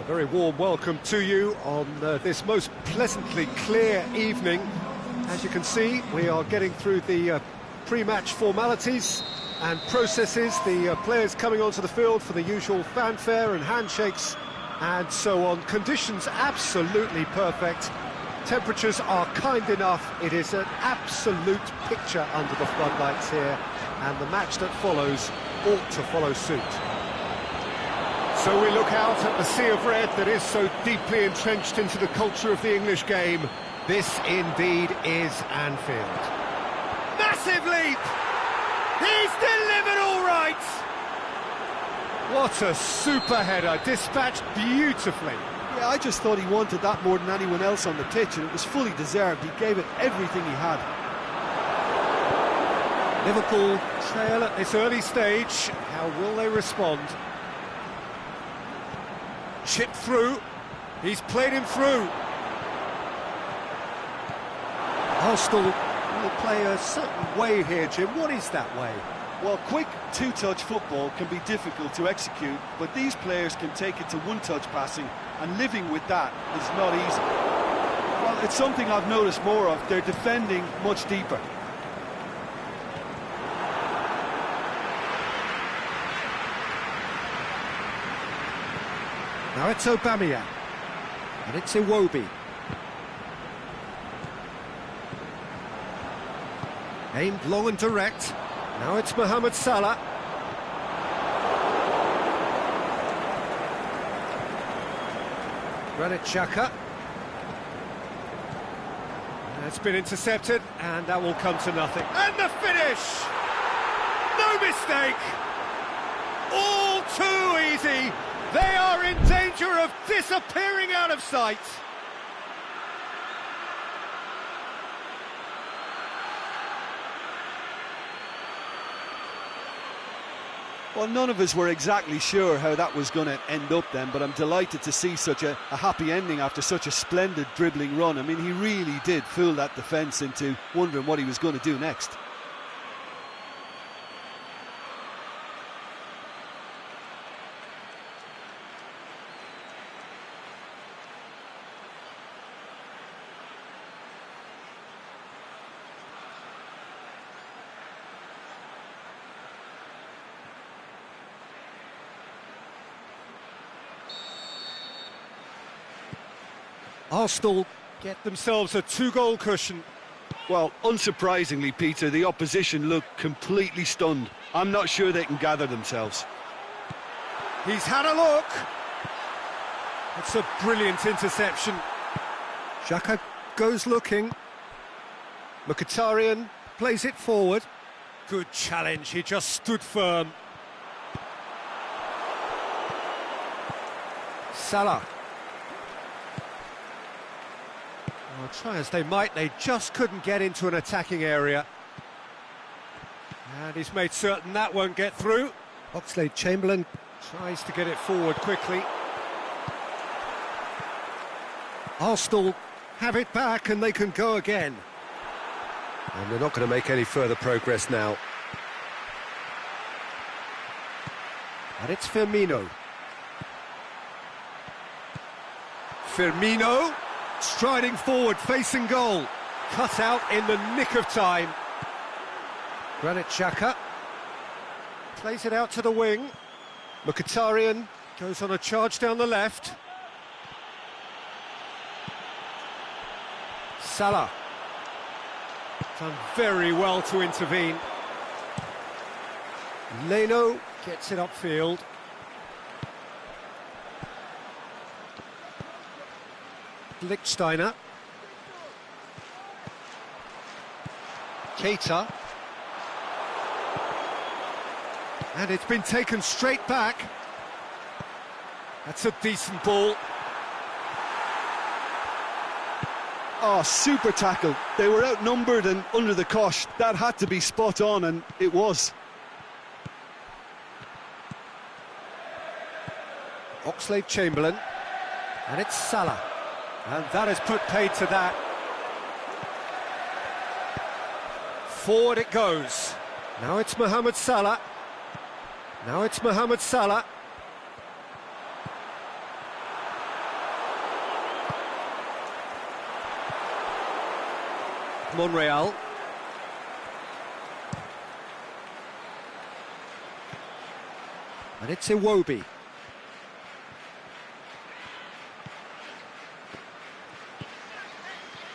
A: A very warm welcome to you on this most pleasantly clear evening. As you can see, we are getting through the pre-match formalities and processes, the players coming onto the field for the usual fanfare and handshakes and so on. Conditions absolutely perfect. Temperatures are kind enough. It is an absolute picture under the floodlights here, and the match that follows ought to follow suit. So we look out at the sea of red that is so deeply entrenched into the culture of the English game. This indeed is Anfield. Massive leap! He's delivered all right! What a super header, dispatched beautifully.
B: Yeah, I just thought he wanted that more than anyone else on the pitch, and it was fully deserved. He gave it everything he had.
A: Liverpool trail at this early stage. How will they respond? Chip through. He's played him through. Arsenal will play a certain way here, Jim. What is that way?
B: Well, quick two-touch football can be difficult to execute, but these players can take it to one-touch passing, and living with that is not easy. Well, it's something I've noticed more of. They're defending much deeper.
A: Now it's Aubameyang, and it's Iwobi. Aimed long and direct. Now it's Mohamed Salah. Granit Xhaka. It's been intercepted, and that will come to nothing. And the finish! No mistake! All too easy! They are in danger of disappearing out of sight!
B: Well, none of us were exactly sure how that was going to end up then, but I'm delighted to see such a happy ending after such a splendid dribbling run. I mean, he really did fool that defence into wondering what he was going to do next.
A: Arsenal get themselves a two-goal cushion.
B: Well, unsurprisingly, Peter, the opposition look completely stunned. I'm not sure they can gather themselves.
A: He's had a look. It's a brilliant interception. Xhaka goes looking. Mkhitaryan plays it forward. Good challenge, he just stood firm. Salah. Well, try as they might, they just couldn't get into an attacking area. And he's made certain that won't get through. Oxlade-Chamberlain tries to get it forward quickly. Arsenal have it back and they can go again. And they're not going to make any further progress now. And it's Firmino. Firmino, striding forward, facing goal. Cut out in the nick of time. Granit Xhaka plays it out to the wing. Mkhitaryan goes on a charge down the left. Salah. Done very well to intervene. Leno gets it upfield. Lichtsteiner. Keita. And it's been taken straight back. That's a decent ball.
B: Oh, super tackle. They were outnumbered and under the cosh. That had to be spot on, and it was.
A: Oxlade-Chamberlain. And it's Salah. And that has put paid to that. Forward it goes. Now it's Mohamed Salah. Now it's Mohamed Salah. Monreal. And it's Iwobi.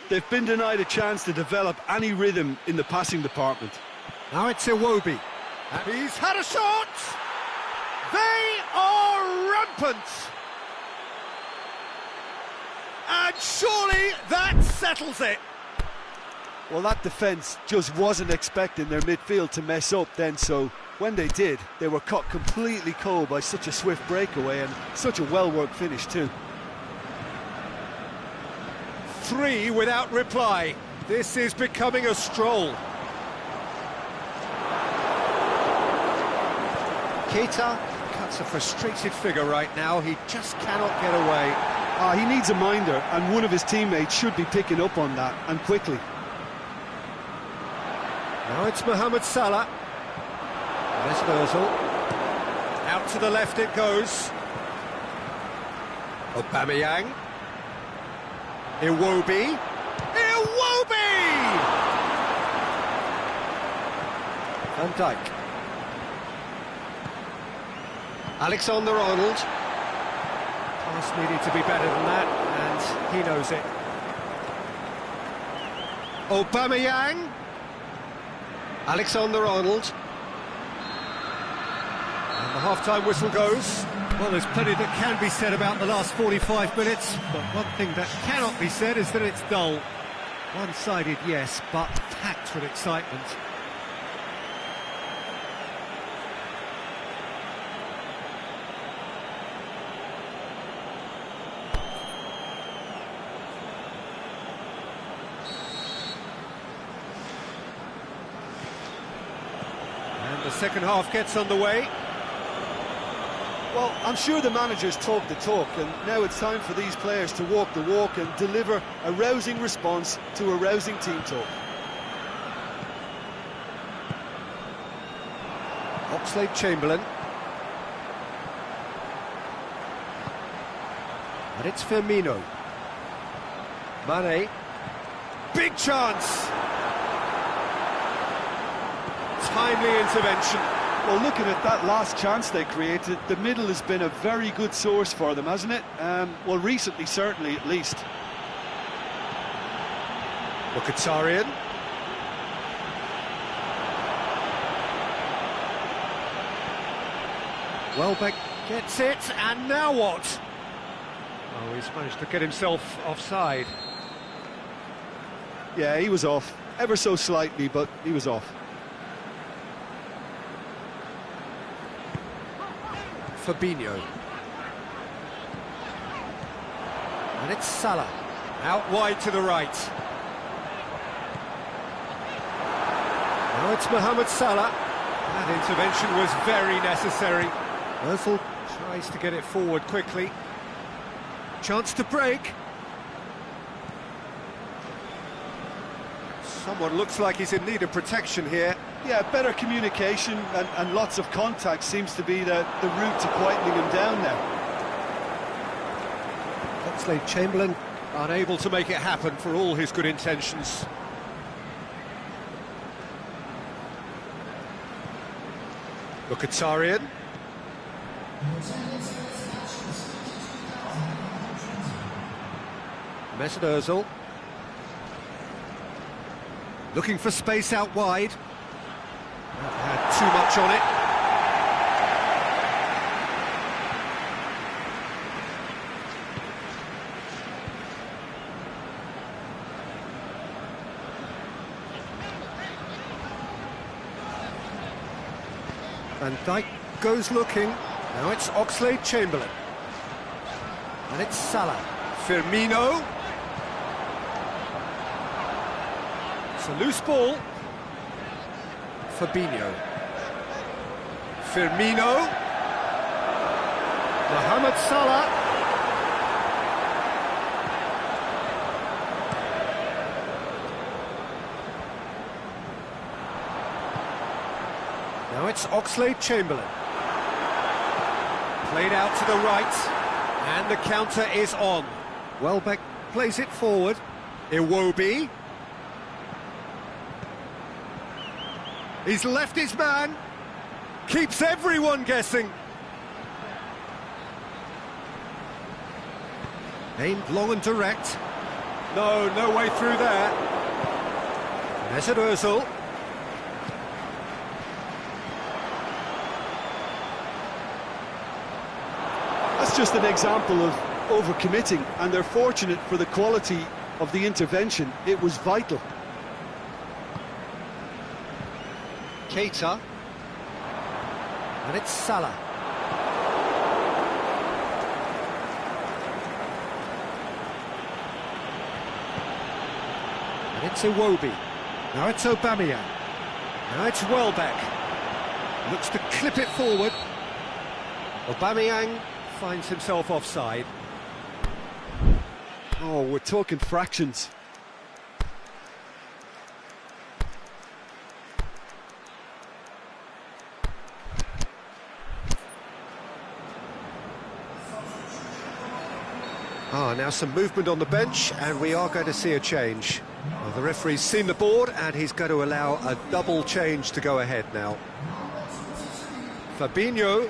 B: They've been denied a chance to develop any rhythm in the passing department.
A: Now it's Iwobi. And he's had a shot! They are rampant! And surely that settles it!
B: Well, that defence just wasn't expecting their midfield to mess up then, so when they did, they were caught completely cold by such a swift breakaway and such a well-worked finish too.
A: 3 without reply. This is becoming a stroll. Keita cuts a frustrated figure right now. He just cannot get away.
B: He needs a minder, and one of his teammates should be picking up on that, and quickly.
A: Now it's Mohamed Salah. Mesut Ozil. Out to the left it goes. Aubameyang. Iwobi. Iwobi! Van Dijk. Alexander-Arnold. Pass needed to be better than that, and he knows it. Aubameyang. Alexander-Arnold. And the half-time whistle goes. Well, there's plenty that can be said about the last 45 minutes, but one thing that cannot be said is that it's dull. One-sided, yes, but packed with excitement. And the second half gets underway.
B: Well, I'm sure the managers talk the talk, and now it's time for these players to walk the walk and deliver a rousing response to a rousing team talk.
A: Oxlade-Chamberlain. And it's Firmino. Mane. Big chance! Timely intervention.
B: Well, looking at that last chance they created, the middle has been a very good source for them, hasn't it? Well, recently, certainly, at least.
A: Mkhitaryan. Welbeck gets it, and now what? Oh, he's managed to get himself offside.
B: Yeah, he was off, ever so slightly, but he was off.
A: Fabinho. And it's Salah. Out wide to the right. Now it's Mohamed Salah. That intervention was very necessary. Ozil tries to get it forward quickly. Chance to break. Someone looks like he's in need of protection here.
B: Yeah, better communication and lots of contact seems to be the route to quietening him down now.
A: Oxlade-Chamberlain unable to make it happen for all his good intentions. Mkhitaryan. Mesut Ozil. Looking for space out wide. Had too much on it. Van Dijk goes looking. Now it's Oxlade-Chamberlain. And it's Salah. Firmino. It's a loose ball. Fabinho. Firmino. Mohamed Salah. Now it's Oxlade-Chamberlain. Played out to the right, and the counter is on. Welbeck plays it forward. Iwobi. He's left his man. Keeps everyone guessing. Aimed long and direct. No way through there. Mesut Ozil.
B: That's just an example of overcommitting, and they're fortunate for the quality of the intervention. It was vital.
A: Keita. And it's Salah. And it's Iwobi. Now it's Aubameyang. Now it's Welbeck. Looks to clip it forward. Aubameyang finds himself offside.
B: Oh, we're talking fractions.
A: Now some movement on the bench, and we are going to see a change. Well, the referee's seen the board, and he's going to allow a double change to go ahead now. Fabinho.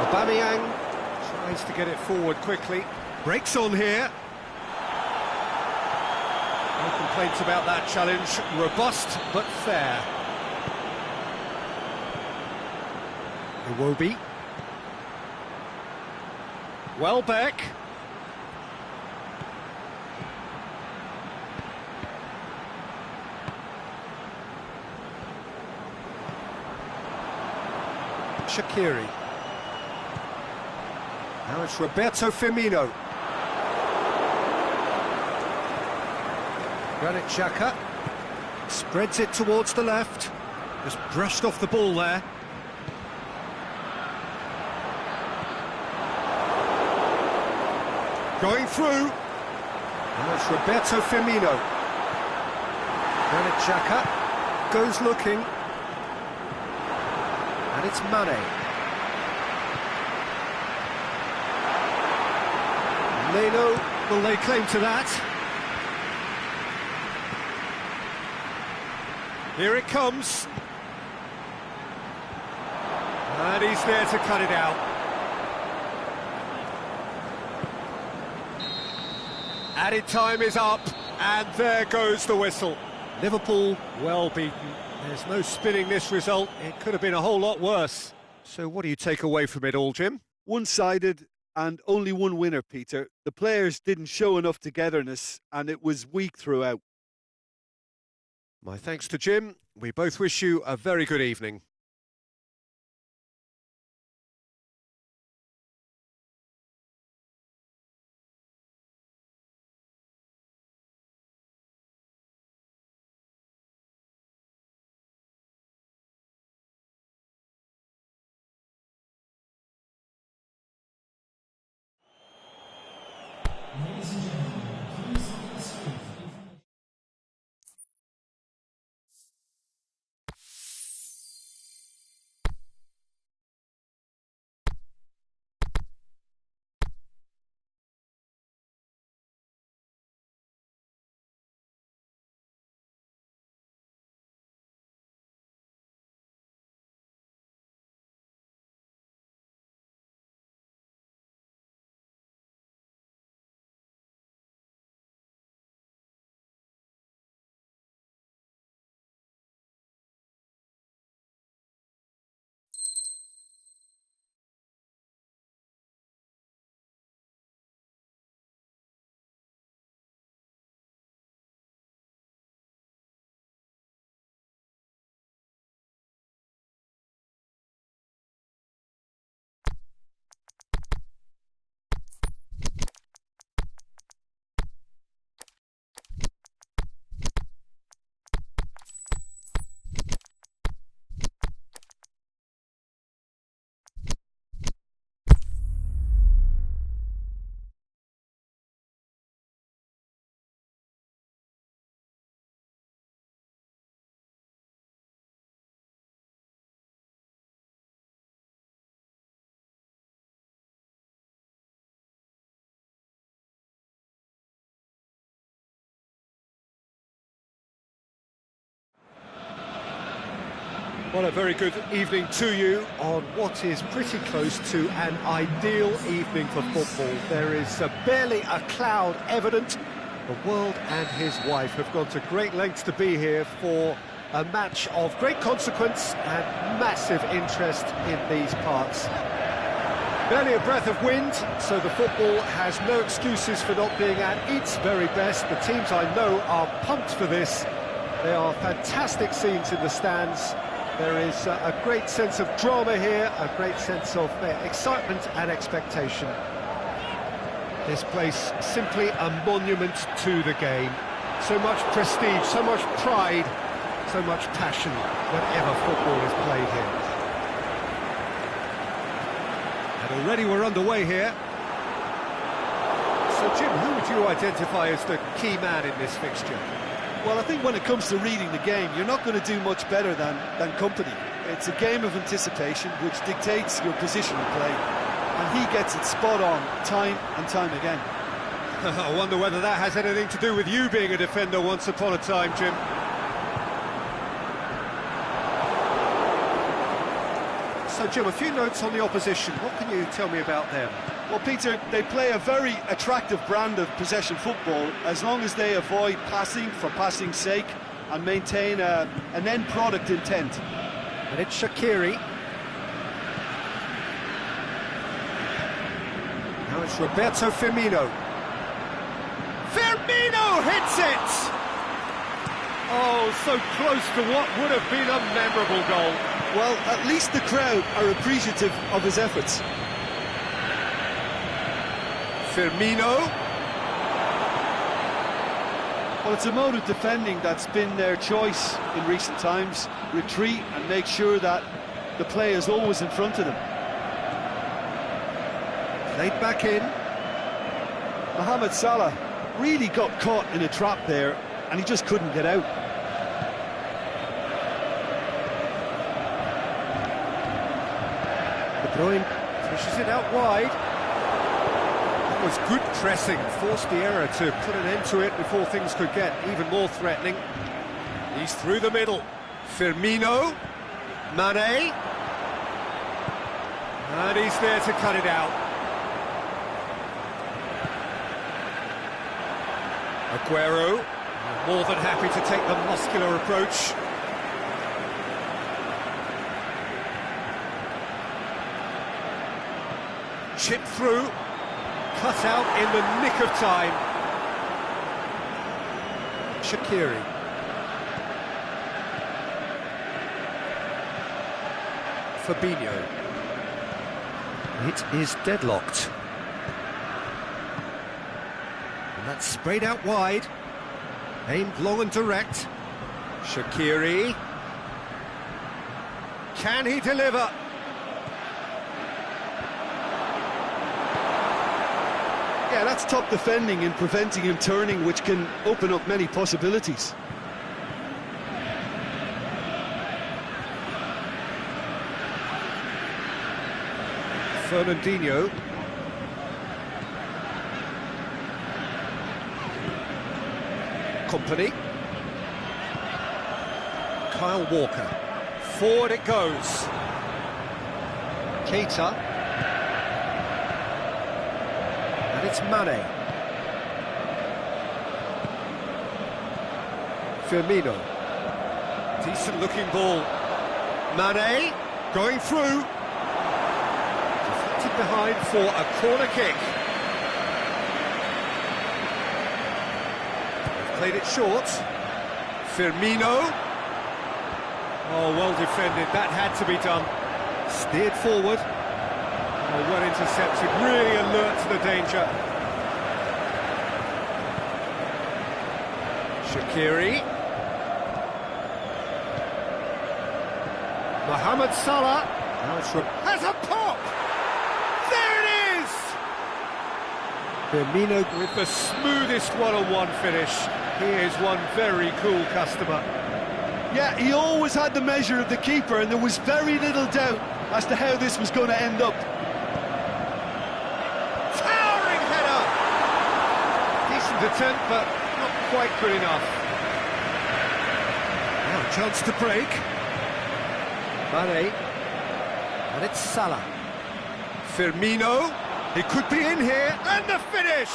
A: Aubameyang tries to get it forward quickly. Breaks on here. No complaints about that challenge. Robust, but fair. Iwobi. Welbeck. Shaqiri. Now it's Roberto Firmino. Granit Xhaka spreads it towards the left. Just brushed off the ball there. Going through. Now it's Roberto Firmino. Granit Xhaka goes looking. And it's Mane. Leno will lay claim to that. Here it comes. And he's there to cut it out. Added time is up, and there goes the whistle. Liverpool well beaten. There's no spinning this result. It could have been a whole lot worse. So what do you take away from it all, Jim?
B: One-sided and only one winner, Peter. The players didn't show enough togetherness, and it was weak throughout.
A: My thanks to Jim. We both wish you a very good evening. Well, a very good evening to you on what is pretty close to an ideal evening for football. There is barely a cloud evident. The world and his wife have gone to great lengths to be here for a match of great consequence and massive interest in these parts. Barely a breath of wind, so the football has no excuses for not being at its very best. The teams I know are pumped for this. There are fantastic scenes in the stands. There is a great sense of drama here, a great sense of excitement and expectation. This place simply a monument to the game. So much prestige, so much pride, so much passion whenever football is played here. And already we're underway here. So Jim, who would you identify as the key man in this fixture?
B: Well, I think when it comes to reading the game, you're not going to do much better than company. It's a game of anticipation which dictates your position in play, and he gets it spot on time and time again.
A: I wonder whether that has anything to do with you being a defender once upon a time, Jim. So Jim, a few notes on the opposition. What can you tell me about them?
B: Well, Peter, they play a very attractive brand of possession football as long as they avoid passing for passing's sake and maintain an end product intent.
A: And it's Shaqiri. Now it's Roberto Firmino. Firmino hits it! Oh, so close to what would have been a memorable goal.
B: Well, at least the crowd are appreciative of his efforts.
A: Firmino.
B: Well, it's a mode of defending that's been their choice in recent times. Retreat and make sure that the play is always in front of them.
A: Played back in.
B: Mohamed Salah really got caught in a trap there and he just couldn't get out.
A: De Bruyne pushes it out wide. That was good pressing, forced the error to put an end to it before things could get even more threatening. He's through the middle. Firmino, Mane, and he's there to cut it out. Aguero, more than happy to take the muscular approach. Chip through, cut out in the nick of time. Shaqiri. Fabinho. It is deadlocked. And that's sprayed out wide. Aimed long and direct. Shaqiri. Can he deliver?
B: Yeah, that's top defending and preventing him turning, which can open up many possibilities.
A: Fernandinho. Company. Kyle Walker. Forward it goes. Keita. And it's Mane. Firmino. Decent looking ball. Mane going through. Deflected behind for a corner kick. They've played it short. Firmino. Oh, well defended. That had to be done. Steered forward. Oh, well intercepted, really alert to the danger. Shaqiri. Mohamed Salah. Now it's has a pop! There it is! Firmino with the smoothest one-on-one finish. He is one very cool customer.
B: Yeah, he always had the measure of the keeper, and there was very little doubt as to how this was going to end up.
A: Attempt, but not quite good enough. Now a chance to break. Mane. And it's Salah. Firmino. He could be in here, and the finish!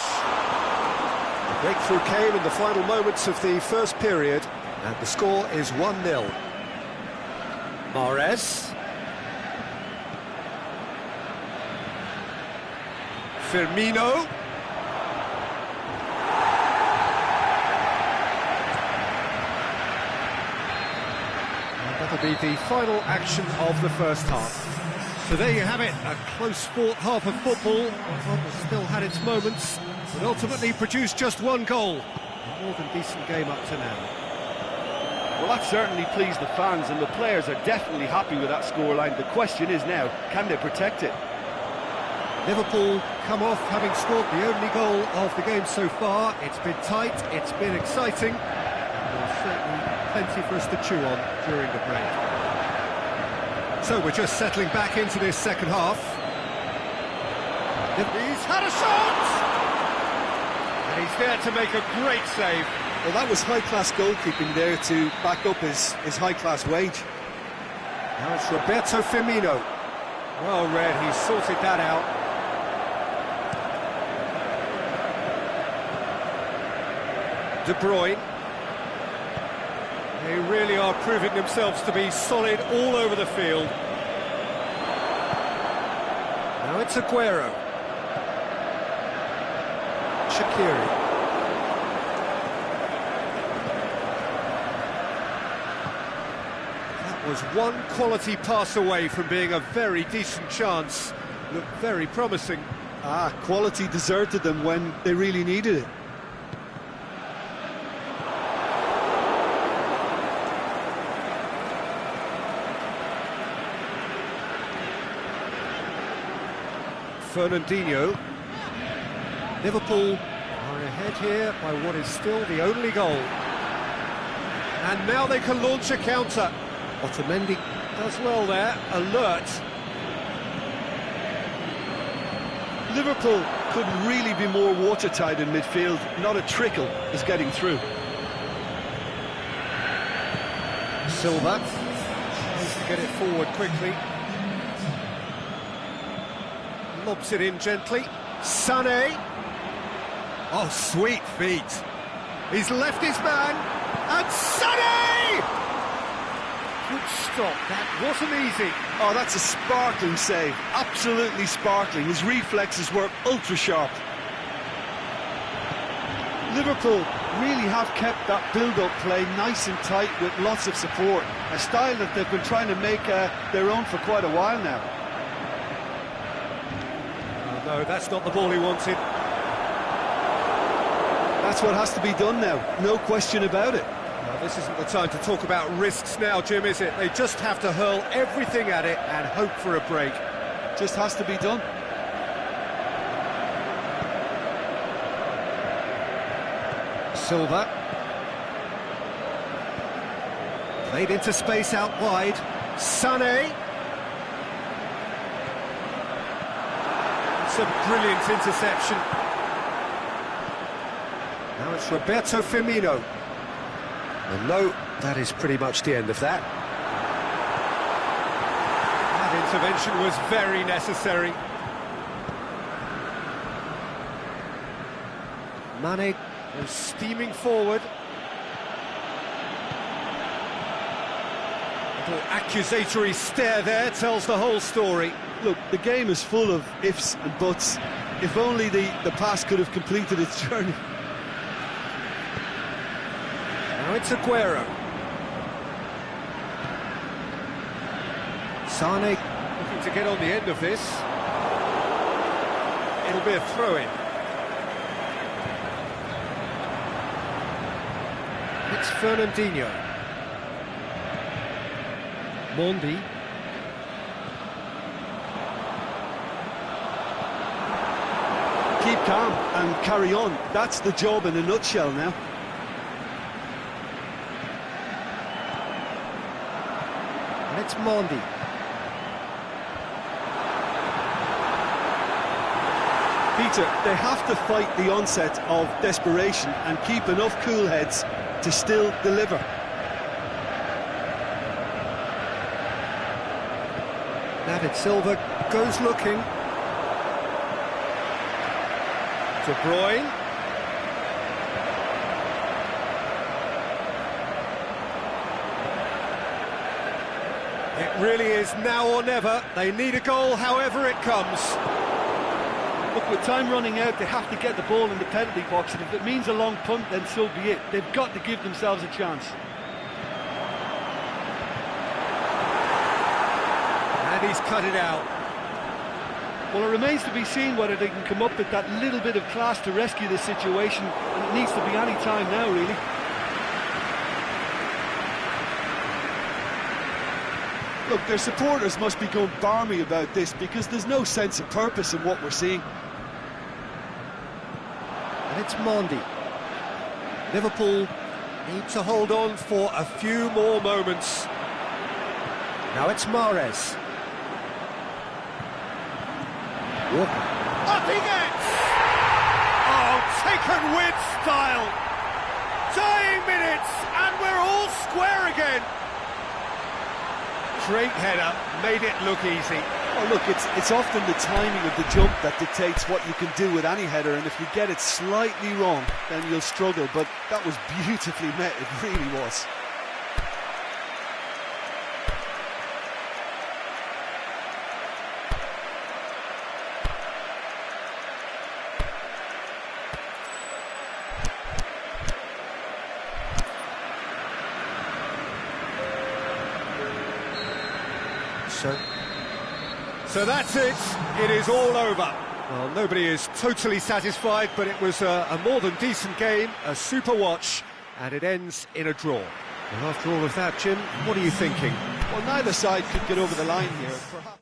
A: The breakthrough came in the final moments of the first period, and the score is 1-0. Mahrez. Firmino. And that'll be the final action of the first half. So there you have it, a close fought half of football. One still had its moments, but ultimately produced just one goal. A more than decent game up to now.
B: Well, that certainly pleased the fans, and the players are definitely happy with that scoreline. The question is now, can they protect it?
A: Liverpool come off having scored the only goal of the game so far. It's been tight, it's been exciting, and there's certainly plenty for us to chew on during the break. So we're just settling back into this second half. He's had a shot! And he's there to make a great save.
B: Well, that was high-class goalkeeping there to back up his high-class wage.
A: Now it's Roberto Firmino. Well read, he's sorted that out. De Bruyne. They really are proving themselves to be solid all over the field. Now it's Aguero. Shaqiri. That was one quality pass away from being a very decent chance. Looked very promising.
B: Quality deserted them when they really needed it.
A: Fernandinho. Liverpool are ahead here by what is still the only goal. And now they can launch a counter. Otamendi does well there, alert.
B: Liverpool couldn't really be more watertight in midfield. Not a trickle is getting through.
A: Silva needs to get it forward quickly. Lobs it in gently. Sané. Oh, sweet feet. He's left his man. And Sané! Good stop. That wasn't easy.
B: Oh, that's a sparkling save. Absolutely sparkling. His reflexes were ultra-sharp. Liverpool really have kept that build-up play nice and tight with lots of support. A style that they've been trying to make their own for quite a while now.
A: No, that's not the ball he wanted.
B: That's what has to be done now, no question about it.
A: Well, this isn't the time to talk about risks now, Jim, is it? They just have to hurl everything at it and hope for a break.
B: Just has to be done.
A: Silva. Played into space out wide. Sané. It's a brilliant interception. Now it's Roberto Firmino. And no, that is pretty much the end of that. That intervention was very necessary. Mane was steaming forward. A little accusatory stare there tells the whole story.
B: Look, the game is full of ifs and buts. If only the pass could have completed its journey.
A: Now it's Aguero. Sané looking to get on the end of this. It'll be a throw-in. It's Fernandinho. Mondi.
B: Keep calm and carry on. That's the job in a nutshell now.
A: And it's Mondi.
B: Peter, they have to fight the onset of desperation and keep enough cool heads to still deliver.
A: David Silva goes looking. De Bruyne. It really is now or never. They need a goal however it comes.
B: Look, with time running out, they have to get the ball in the penalty box, and if it means a long punt, then so be it. They've got to give themselves a chance.
A: And he's cut it out.
B: Well, it remains to be seen whether they can come up with that little bit of class to rescue this situation, and it needs to be any time now, really. Look, their supporters must be going barmy about this, because there's no sense of purpose in what we're seeing.
A: And it's Mendy. Liverpool need to hold on for a few more moments. Now it's Mahrez. Walker. Up he gets! Oh, taken with style! Dying minutes, and we're all square again! Great header, made it look easy.
B: Well, look, it's often the timing of the jump that dictates what you can do with any header, and if you get it slightly wrong, then you'll struggle, but that was beautifully met, it really was.
A: So that's it. It is all over. Well, nobody is totally satisfied, but it was a more than decent game, a super watch, and it ends in a draw. And after all of that, Jim, what are you thinking?
B: Well, neither side could get over the line here. Perhaps.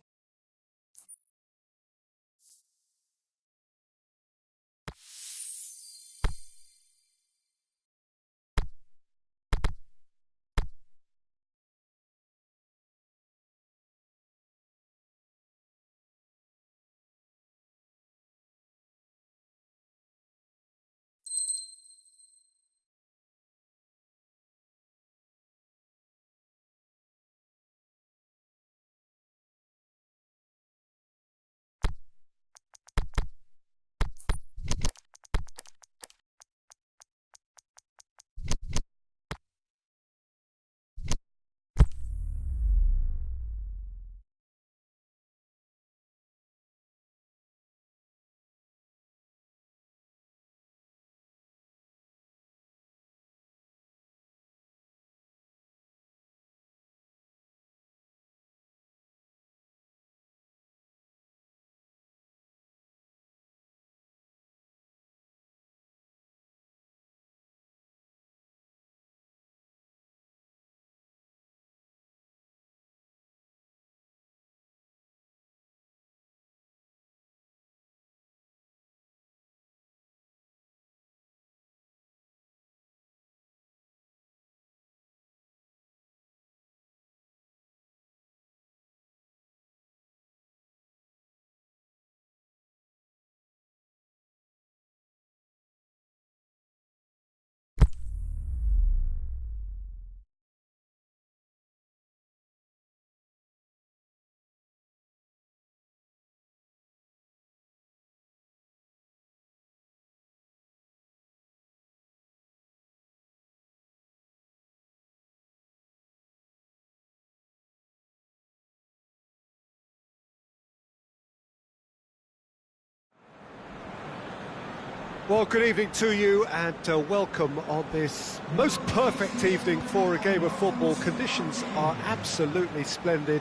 A: Well, good evening to you, and welcome on this most perfect evening for a game of football. Conditions are absolutely splendid,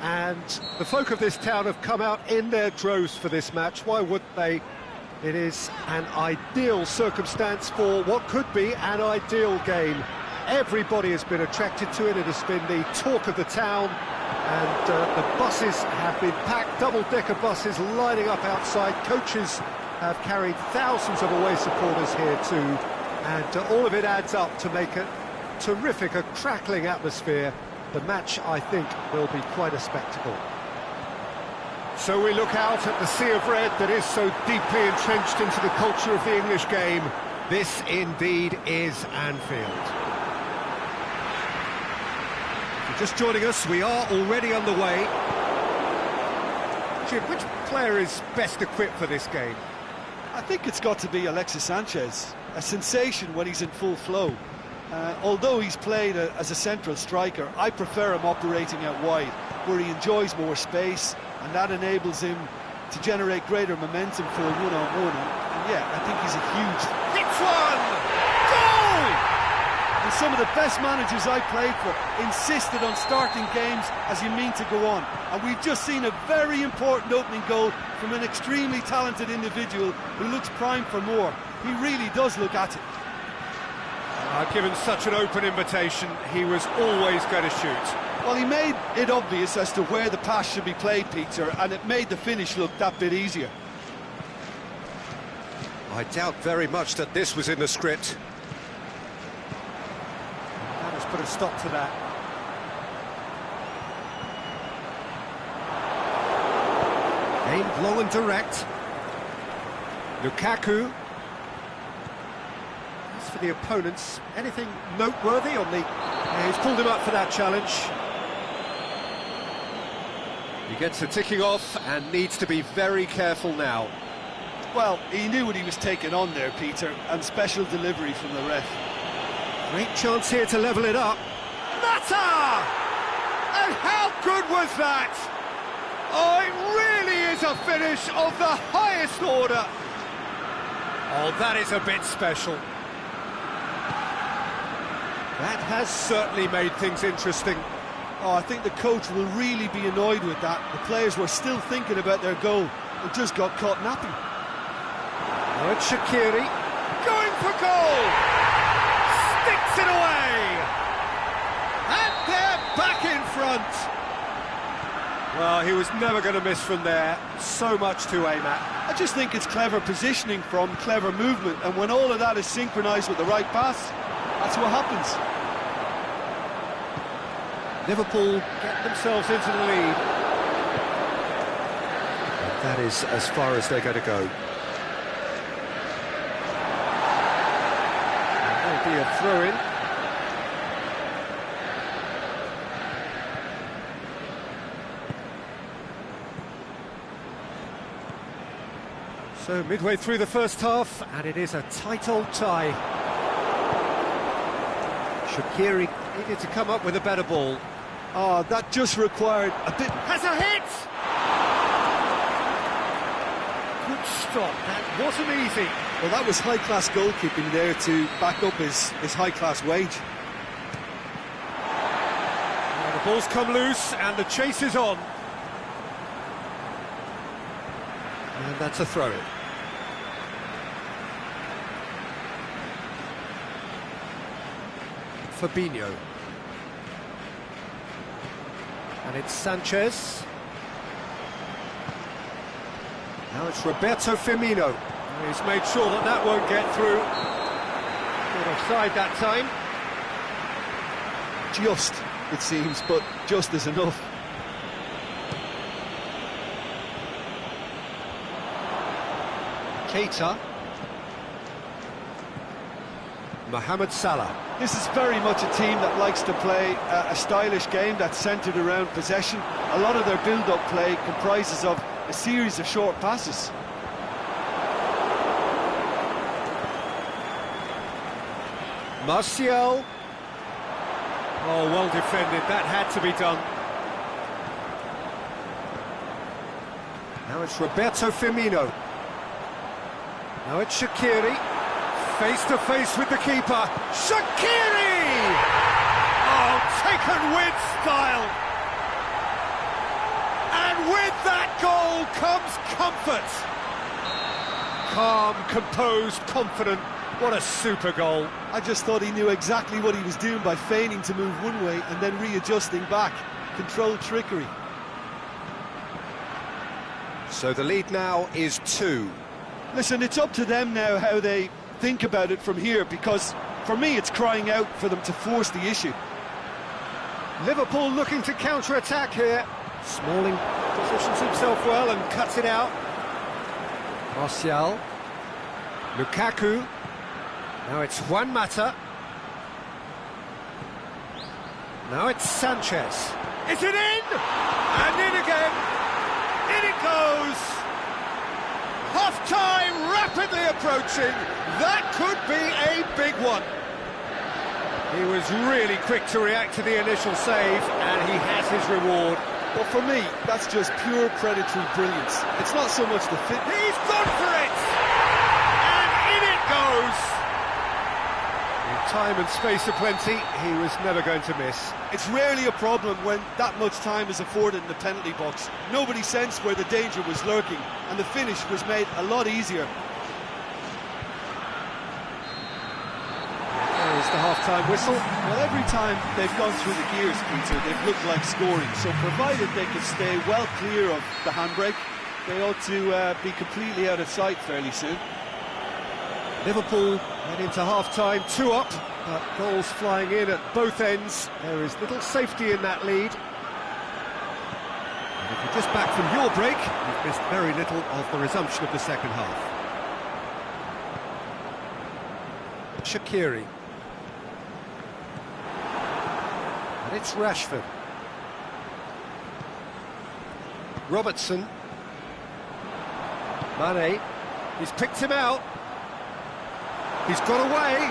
A: and the folk of this town have come out in their droves for this match. Why wouldn't they? It is an ideal circumstance for what could be an ideal game. Everybody has been attracted to it. It has been the talk of the town, and the buses have been packed, double-decker buses lining up outside. Coaches have carried thousands of away supporters here too, and all of it adds up to make a terrific, a crackling atmosphere. The match, I think, will be quite a spectacle. So we look out at the sea of red that is so deeply entrenched into the culture of the English game. This indeed is Anfield. If you're just joining us, we are already underway. Jim, which player is best equipped for this game?
B: I think it's got to be Alexis Sanchez, a sensation when he's in full flow. Although he's played as a central striker, I prefer him operating out wide, where he enjoys more space, and that enables him to generate greater momentum for a one-on-one. And yeah, I think he's a huge...
A: Hits one! Goal!
B: And some of the best managers I played for insisted on starting games as you mean to go on. And we've just seen a very important opening goal from an extremely talented individual who looks primed for more. He really does look at it.
A: Given such an open invitation, he was always going to shoot.
B: Well, he made it obvious as to where the pass should be played, Peter, and it made the finish look that bit easier.
A: I doubt very much that this was in the script. That has put a stop to that. Aimed low and direct. Lukaku. As for the opponents, anything noteworthy on the... he's pulled him up for that challenge. He gets the ticking off and needs to be very careful now.
B: Well, he knew what he was taking on there, Peter, and special delivery from the ref.
A: Great chance here to level it up. Mata! And how good was that? Oh, it really is a finish of the highest order. Oh, that is a bit special. That has certainly made things interesting.
B: Oh, I think the coach will really be annoyed with that. The players were still thinking about their goal. It just got caught napping.
A: Now it's Shaqiri, going for goal! Sticks it away! And they're back in front! Well, he was never going to miss from there. So much to aim at.
B: I just think it's clever positioning from clever movement, and when all of that is synchronised with the right pass, that's what happens.
A: Liverpool get themselves into the lead. And that is as far as they're going to go. And there'll be a throw-in. So midway through the first half, and it is a tight old tie. Shaqiri needed to come up with a better ball.
B: Oh, that just required a bit...
A: Has a hit! Good stop, that wasn't easy.
B: Well, that was high-class goalkeeping there to back up his high-class wage.
A: Now the ball's come loose and the chase is on. And that's a throw-in. Fabinho. And it's Sanchez. Now it's Roberto Firmino. He's made sure that that won't get through. Not offside that time.
B: Just, it seems, but just is enough.
A: Keita. Mohamed Salah.
B: This is very much a team that likes to play a stylish game that's centred around possession. A lot of their build-up play comprises of a series of short passes.
A: Martial. Oh, well defended. That had to be done. Now it's Roberto Firmino. Now it's Shaqiri. Face to face with the keeper. Shaqiri! Oh, taken with style. And with that goal comes comfort. Calm, composed, confident. What a super goal.
B: I just thought he knew exactly what he was doing by feigning to move one way and then readjusting back. Controlled trickery.
A: So the lead now is 2.
B: Listen, it's up to them now how they think about it from here, because for me it's crying out for them to force the issue.
A: Liverpool looking to counter-attack here. Smalling positions himself well and cuts it out. Martial. Lukaku. Now it's Juan Mata. Now it's Sanchez. Is it in? And in again. In it it goes! Half-time rapidly approaching. That could be a big one. He was really quick to react to the initial save, and he has his reward.
B: Well, for me, that's just pure predatory brilliance. It's not so much the fit.
A: He's gone for it! And in it goes! In time and space aplenty, he was never going to miss.
B: It's rarely a problem when that much time is afforded in the penalty box. Nobody sensed where the danger was lurking, and the finish was made a lot easier.
A: There's the half-time whistle.
B: Well, every time they've gone through the gears, Peter, they've looked like scoring. So provided they can stay well clear of the handbrake, they ought to be completely out of sight fairly soon.
A: Liverpool head into half-time, 2 up, but goals flying in at both ends. There is little safety in that lead. And if you're just back from your break, you've missed very little of the resumption of the second half. Shaqiri. And it's Rashford. Robertson. Mane. He's picked him out. He's got away.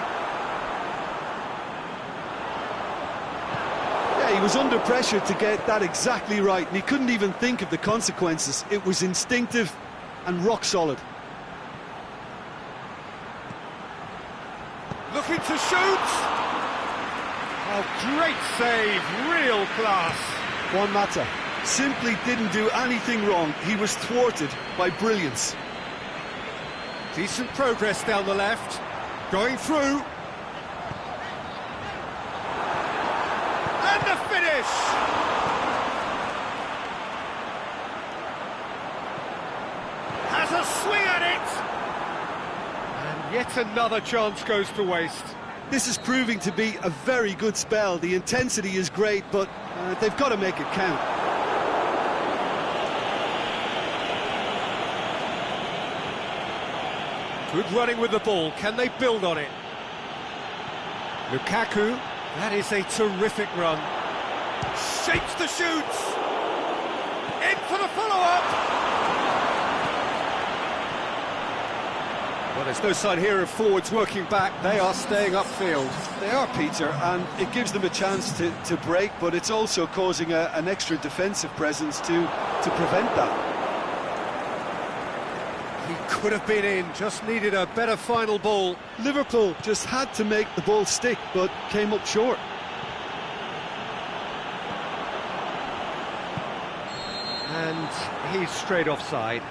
B: Yeah, he was under pressure to get that exactly right, and he couldn't even think of the consequences. It was instinctive and rock solid.
A: Looking to shoot. Oh, great save, real class.
B: Juan Mata simply didn't do anything wrong. He was thwarted by brilliance.
A: Decent progress down the left. Going through. And the finish! Has a swing at it! And yet another chance goes to waste.
B: This is proving to be a very good spell. The intensity is great, but they've got to make it count.
A: Good running with the ball. Can they build on it? Lukaku. That is a terrific run. Shapes the shoots. In for the follow-up. Well, there's no sign here of forwards working back. They are staying upfield.
B: They are, Peter, and it gives them a chance to break, but it's also causing an extra defensive presence to prevent that.
A: He could have been in, just needed a better final ball.
B: Liverpool just had to make the ball stick, but came up short.
A: And he's straight offside.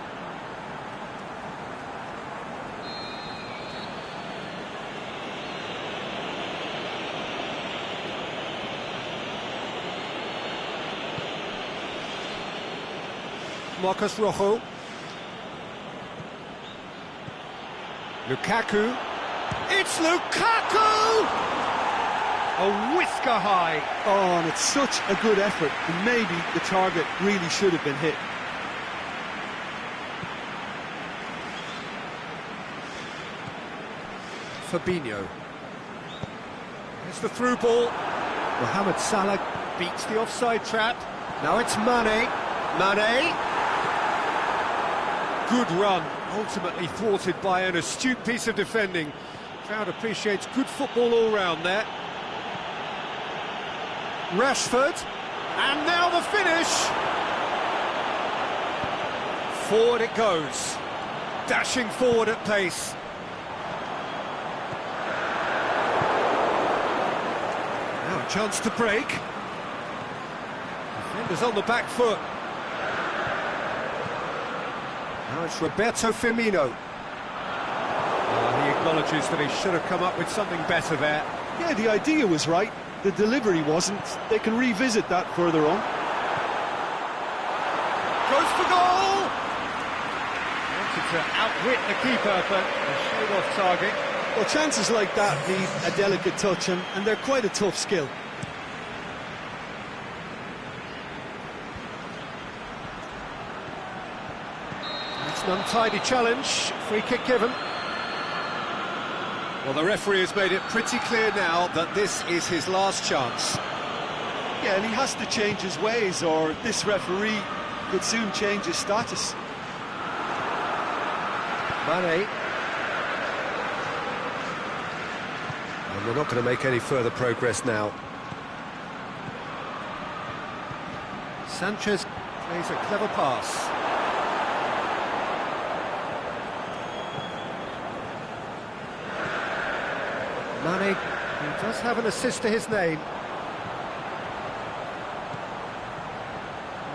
A: Marcos Rojo. Lukaku. It's Lukaku! A whisker high.
B: Oh, and it's such a good effort, and maybe the target really should have been hit.
A: Fabinho. Here's the through ball. Mohamed Salah beats the offside trap. Now it's Mane. Mane. Good run, ultimately thwarted by an astute piece of defending. Crowd appreciates good football all round there. Rashford, and now the finish. Forward it goes, dashing forward at pace. Now a chance to break. Defenders on the back foot. Now it's Roberto Firmino. He acknowledges that he should have come up with something better there.
B: Yeah, the idea was right. The delivery wasn't. They can revisit that further on.
A: Goes for goal! Wanted to outwit the keeper, but a shade off target.
B: Well, chances like that need a delicate touch, and they're quite a tough skill.
A: It's an untidy challenge. Free kick given. Well, the referee has made it pretty clear now that this is his last chance.
B: Yeah, and he has to change his ways, or this referee could soon change his status.
A: Mane. And they're not going to make any further progress now. Sanchez plays a clever pass. Mane, he does have an assist to his name.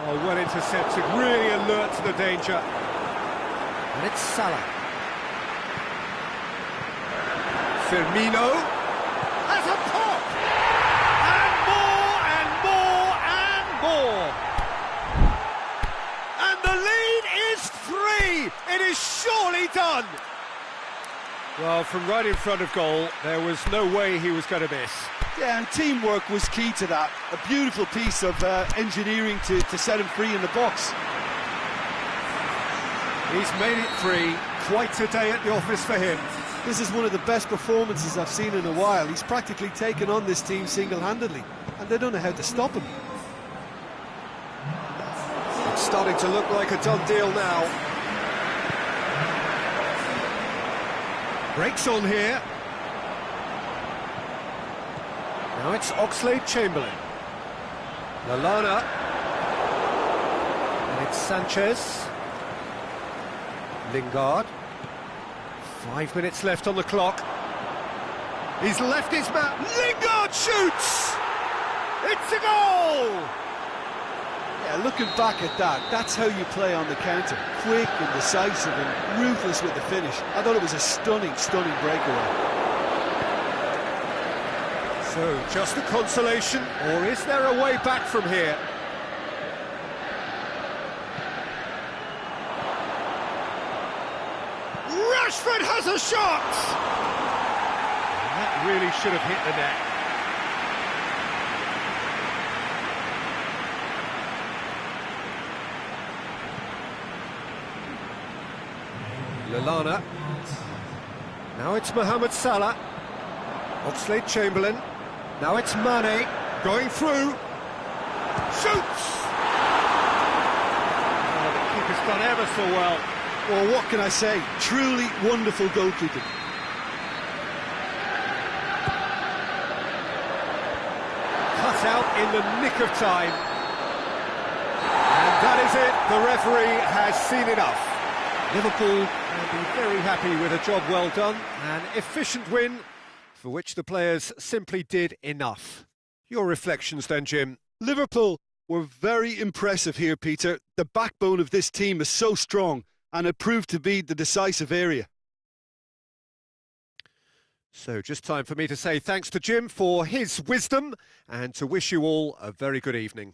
A: Oh, well intercepted, really alert to the danger. And it's Salah. Firmino has a pop! And more and more and more! And the lead is 3! It is surely done! Well, from right in front of goal, there was no way he was going to miss.
B: Yeah, and teamwork was key to that. A beautiful piece of engineering to set him free in the box.
A: He's made it 3. Quite a day at the office for him.
B: This is one of the best performances I've seen in a while. He's practically taken on this team single-handedly, and they don't know how to stop him.
A: It's starting to look like a done deal now. Breaks on here. Now it's Oxlade-Chamberlain. Lallana. And it's Sanchez. Lingard. 5 minutes left on the clock. He's left his man. Lingard shoots! It's a goal!
B: Yeah, looking back at that, that's how you play on the counter. Quick and decisive and ruthless with the finish. I thought it was a stunning, stunning breakaway.
A: So, just a consolation, or is there a way back from here? Rashford has a shot! And that really should have hit the net. Lallana. Now it's Mohamed Salah. Oxlade-Chamberlain. Now it's Mane, going through. Shoots! Oh, the keeper's done ever so well.
B: Well, what can I say? Truly wonderful goalkeeping.
A: Cut out in the nick of time. And that is it. The referee has seen enough. Liverpool will be very happy with a job well done. An efficient win for which the players simply did enough. Your reflections then, Jim?
B: Liverpool were very impressive here, Peter. The backbone of this team is so strong, and it proved to be the decisive area.
A: So just time for me to say thanks to Jim for his wisdom and to wish you all a very good evening.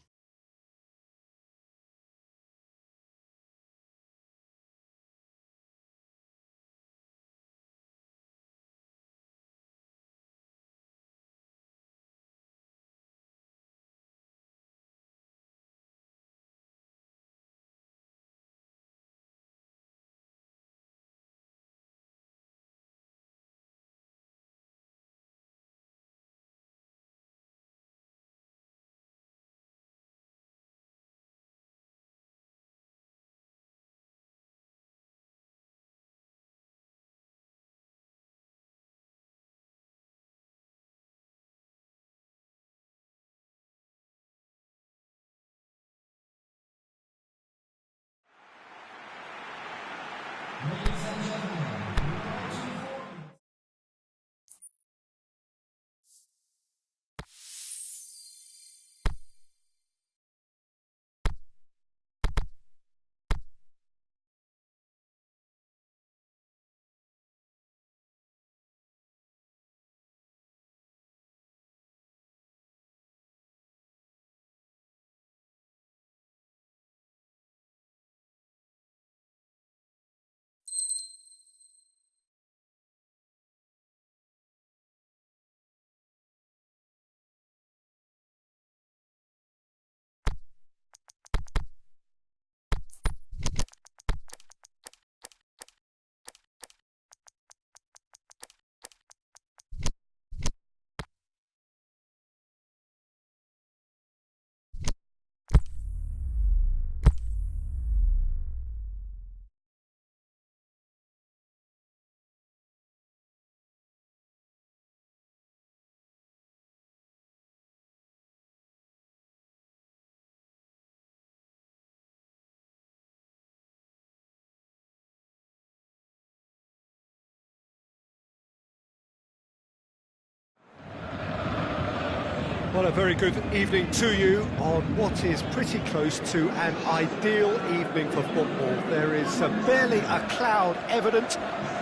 A: Well, a very good evening to you on what is pretty close to an ideal evening for football. There is barely a cloud evident.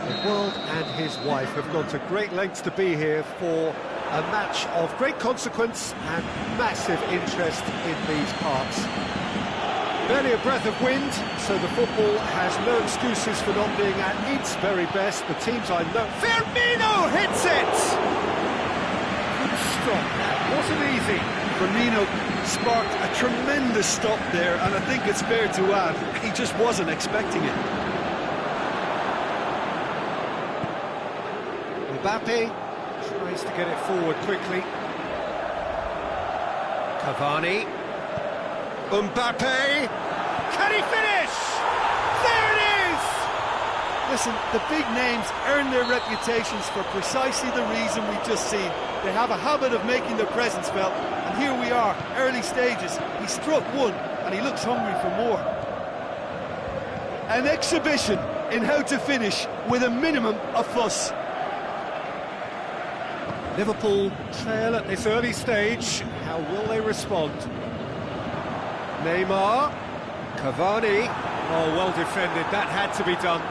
A: The world and his wife have gone to great lengths to be here for a match of great consequence and massive interest in these parts. Barely a breath of wind, so the football has no excuses for not being at its very best. The teams I know... Firmino hits it! Good stop, that wasn't easy.
B: Firmino sparked a tremendous stop there, and I think it's fair to add, he just wasn't expecting it.
A: Mbappe tries to get it forward quickly. Cavani. Mbappe! Can he finish? There it is!
B: Listen, the big names earn their reputations for precisely the reason we've just seen. They have a habit of making their presence felt, and here we are, early stages. He struck one, and he looks hungry for more. An exhibition in how to finish with a minimum of fuss.
A: Liverpool trail at this early stage. How will they respond? Neymar, Cavani. Oh, well defended, that had to be done.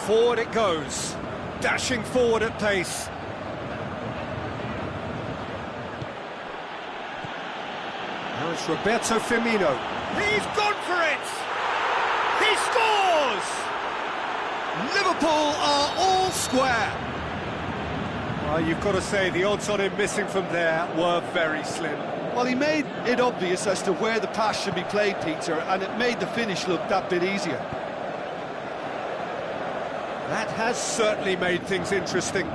A: Forward it goes, dashing forward at pace. Now it's Roberto Firmino. He's gone for it! He scores! Liverpool are all square. Well, you've got to say the odds on him missing from there were very slim.
B: Well, he made it obvious as to where the pass should be played, Peter, and it made the finish look that bit easier.
A: That has certainly made things interesting.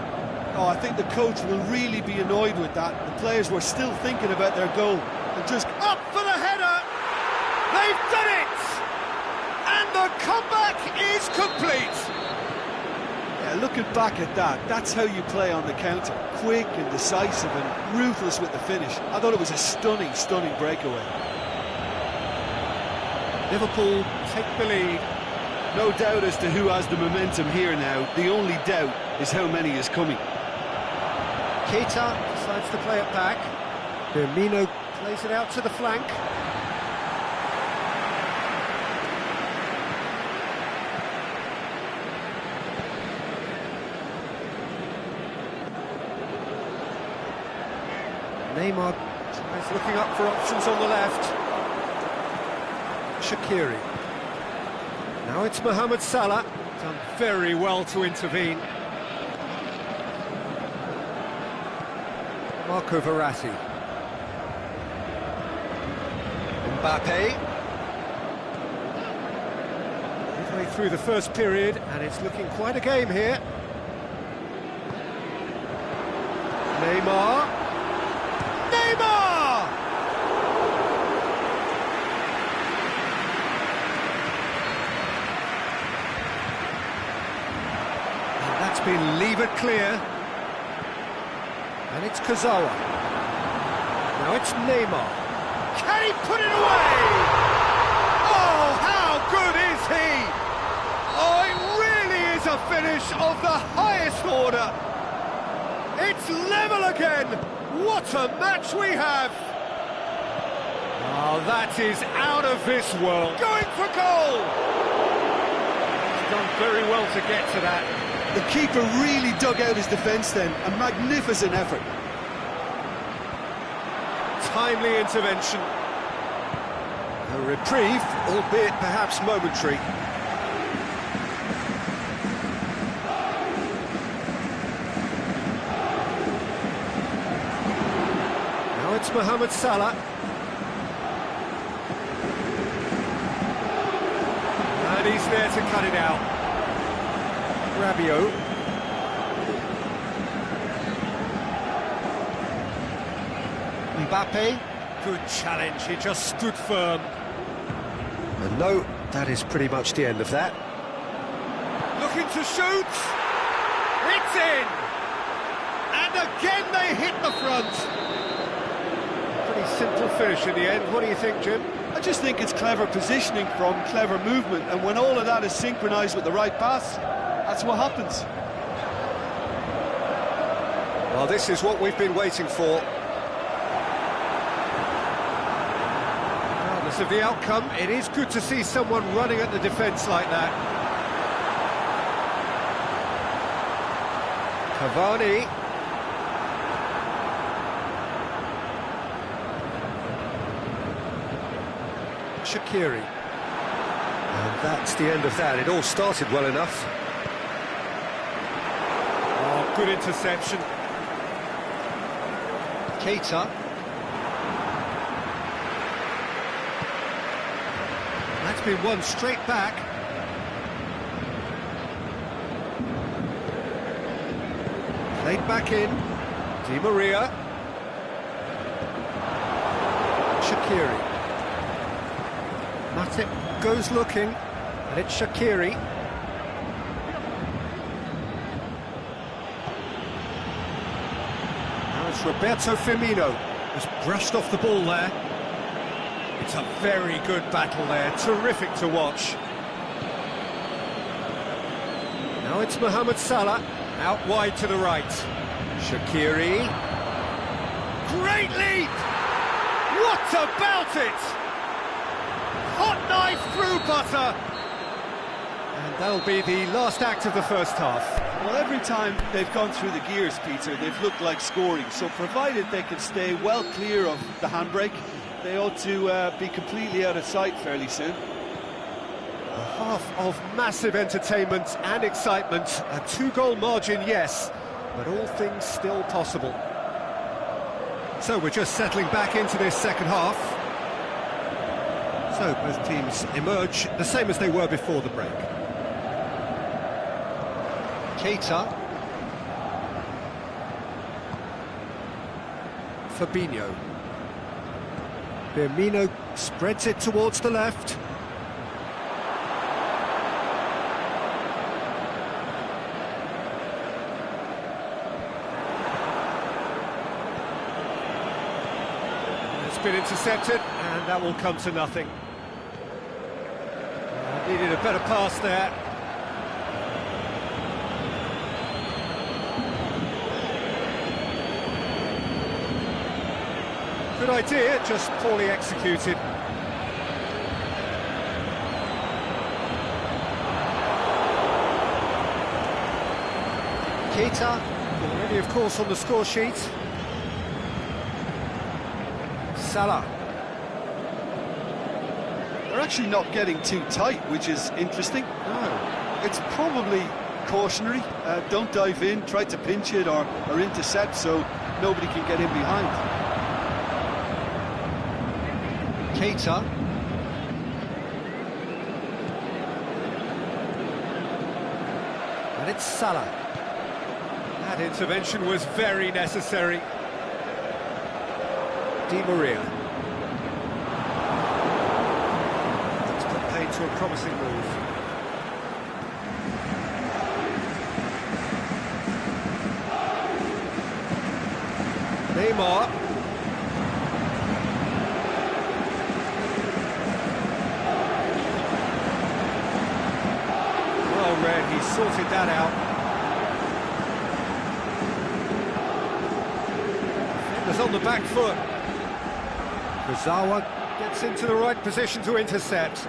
B: Oh, I think the coach will really be annoyed with that. The players were still thinking about their goal and just...
A: Up for the header! They've done it! And the comeback is complete!
B: Yeah, looking back at that, that's how you play on the counter. Quick and decisive and ruthless with the finish. I thought it was a stunning, stunning breakaway.
A: Liverpool take the lead.
B: No doubt as to who has the momentum here now. The only doubt is how many is coming.
A: Keita decides to play it back. Firmino plays it out to the flank. Neymar tries looking up for options on the left. Shaqiri. Now it's Mohamed Salah. Done very well to intervene. Marco Verratti. Mbappe. Midway through the first period, and it's looking quite a game here. Neymar. Neymar! And that's been levered clear. And it's Kurzawa. Now it's Neymar. Can he put it away? Oh, how good is he? Oh, it really is a finish of the highest order. It's level again. What a match we have! Oh, that is out of this world. Going for goal! He's done very well to get to that.
B: The keeper really dug out his defence then. A magnificent effort.
A: Timely intervention. A reprieve, albeit perhaps momentary. It's Mohamed Salah. And he's there to cut it out. Rabiot. Mbappe. Good challenge, he just stood firm. And no, that is pretty much the end of that. Looking to shoot. It's in. And again they hit the front. Pretty simple finish in the end. What do you think, Jim?
B: I just think it's clever positioning from clever movement, and when all of that is synchronised with the right pass, that's what happens.
A: Well, this is what we've been waiting for. Regardless of the outcome, it is good to see someone running at the defence like that. Cavani. Shaqiri. And that's the end of that. It all started well enough. Oh, good interception. Keita. That's been won straight back. Played back in. Di Maria. Shaqiri. Matip goes looking, and it's Shaqiri. Now it's Roberto Firmino, who's brushed off the ball there. It's a very good battle there, terrific to watch. Now it's Mohamed Salah, out wide to the right. Shaqiri. Great leap! What about it? Hot knife through butter! And that'll be the last act of the first half.
B: Well, every time they've gone through the gears, Peter, they've looked like scoring. So provided they can stay well clear of the handbrake, they ought to be completely out of sight fairly soon.
A: A half of massive entertainment and excitement. A 2-goal margin, yes, but all things still possible. So we're just settling back into this second half. So both teams emerge the same as they were before the break. Keita. Fabinho. Firmino spreads it towards the left. It's been intercepted, and that will come to nothing. Needed a better pass there. Good idea, just poorly executed. Keita, already of course on the score sheet. Salah.
B: They're actually not getting too tight, which is interesting.
A: No.
B: It's probably cautionary. Don't dive in, try to pinch it or intercept so nobody can get in behind.
A: Keita. And it's Salah. That intervention was very necessary. Di Maria. That's put paid to a promising move. Neymar. Well read, he sorted that out. Defenders on the back foot. Kurzawa gets into the right position to intercept.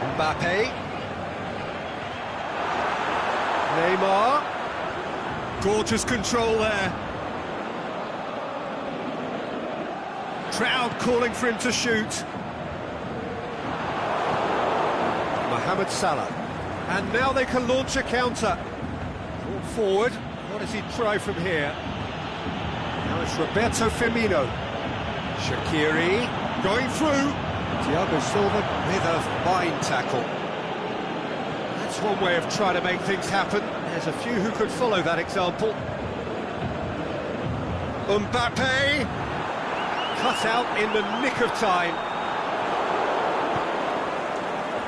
A: Mbappe. Neymar. Gorgeous control there. Crowd calling for him to shoot. Mohamed Salah. And now they can launch a counter. Brought forward. What does he try from here? Now it's Roberto Firmino. Shaqiri going through. Thiago Silva with a fine tackle. That's one way of trying to make things happen. There's a few who could follow that example. Mbappe cut out in the nick of time.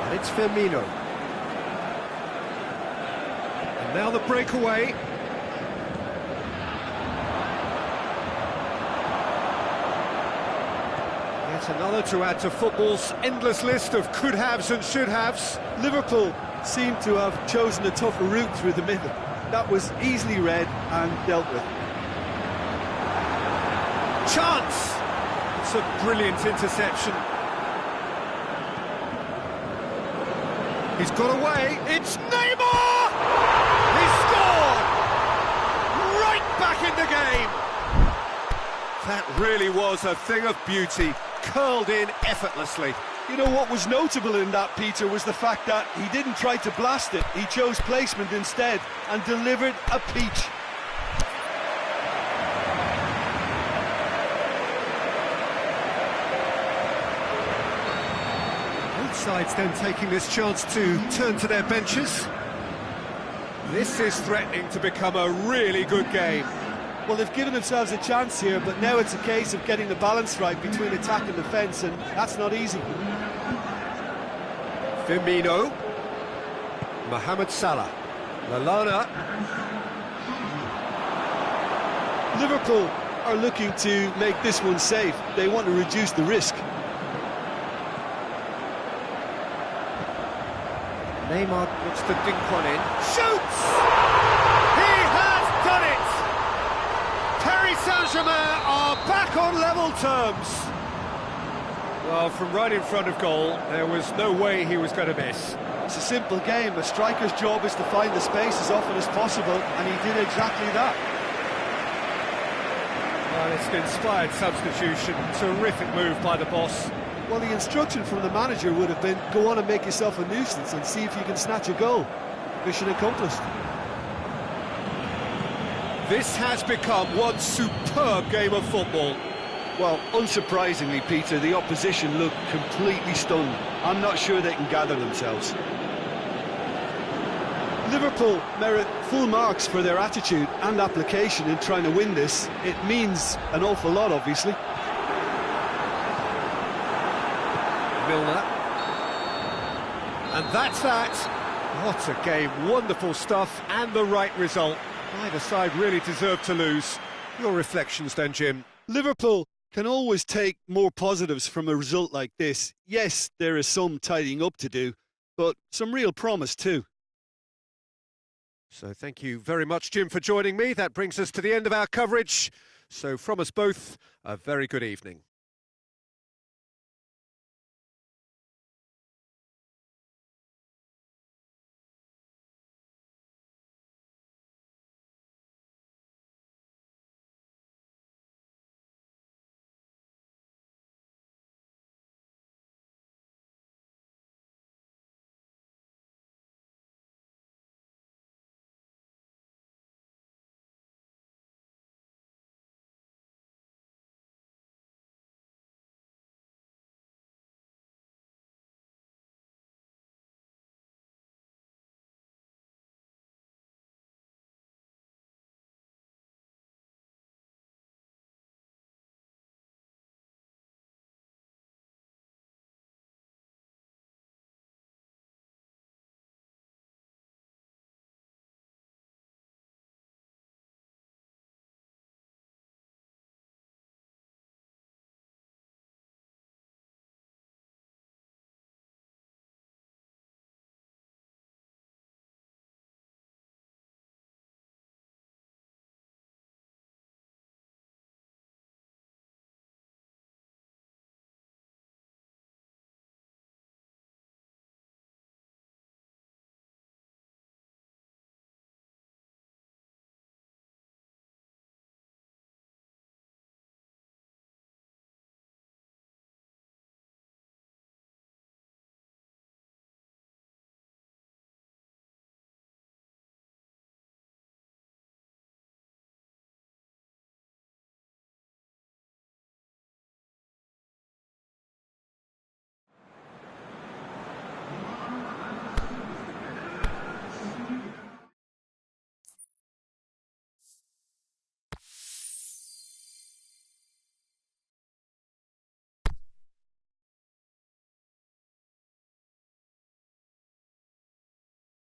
A: And it's Firmino. And now the breakaway. Yet another to add to football's endless list of could-haves and should-haves.
B: Liverpool seem to have chosen a tougher route through the middle. That was easily read and dealt with.
A: Chance! That's a brilliant interception. He's got away. It's Neymar! He scored! Right back in the game. That really was a thing of beauty, curled in effortlessly.
B: You know what was notable in that, Peter, was the fact that he didn't try to blast it. He chose placement instead and delivered a peach.
A: Both sides then taking this chance to turn to their benches. This is threatening to become a really good game.
B: Well, they've given themselves a chance here, but now it's a case of getting the balance right between attack and defence, and that's not easy.
A: Firmino, Mohamed Salah, Lallana.
B: Liverpool are looking to make this one safe. They want to reduce the risk.
A: Neymar looks to dink one in. Shoots! He has done it! Paris Saint-Germain are back on level terms. Well, from right in front of goal, there was no way he was going to miss.
B: It's a simple game. A striker's job is to find the space as often as possible, and he did exactly that.
A: Well, it's an inspired substitution. Terrific move by the boss.
B: Well, the instruction from the manager would have been, go on and make yourself a nuisance and see if you can snatch a goal. Mission accomplished.
A: This has become one superb game of football.
B: Well, unsurprisingly, Peter, the opposition look completely stunned. I'm not sure they can gather themselves. Liverpool merit full marks for their attitude and application in trying to win this. It means an awful lot, obviously.
A: Milner. And that's that. What a game. Wonderful stuff and the right result. Neither side really deserved to lose. Your reflections then, Jim?
B: Liverpool can always take more positives from a result like this. Yes, there is some tidying up to do, but some real promise too.
A: So thank you very much, Jim, for joining me. That brings us to the end of our coverage. So from us both, a very good evening.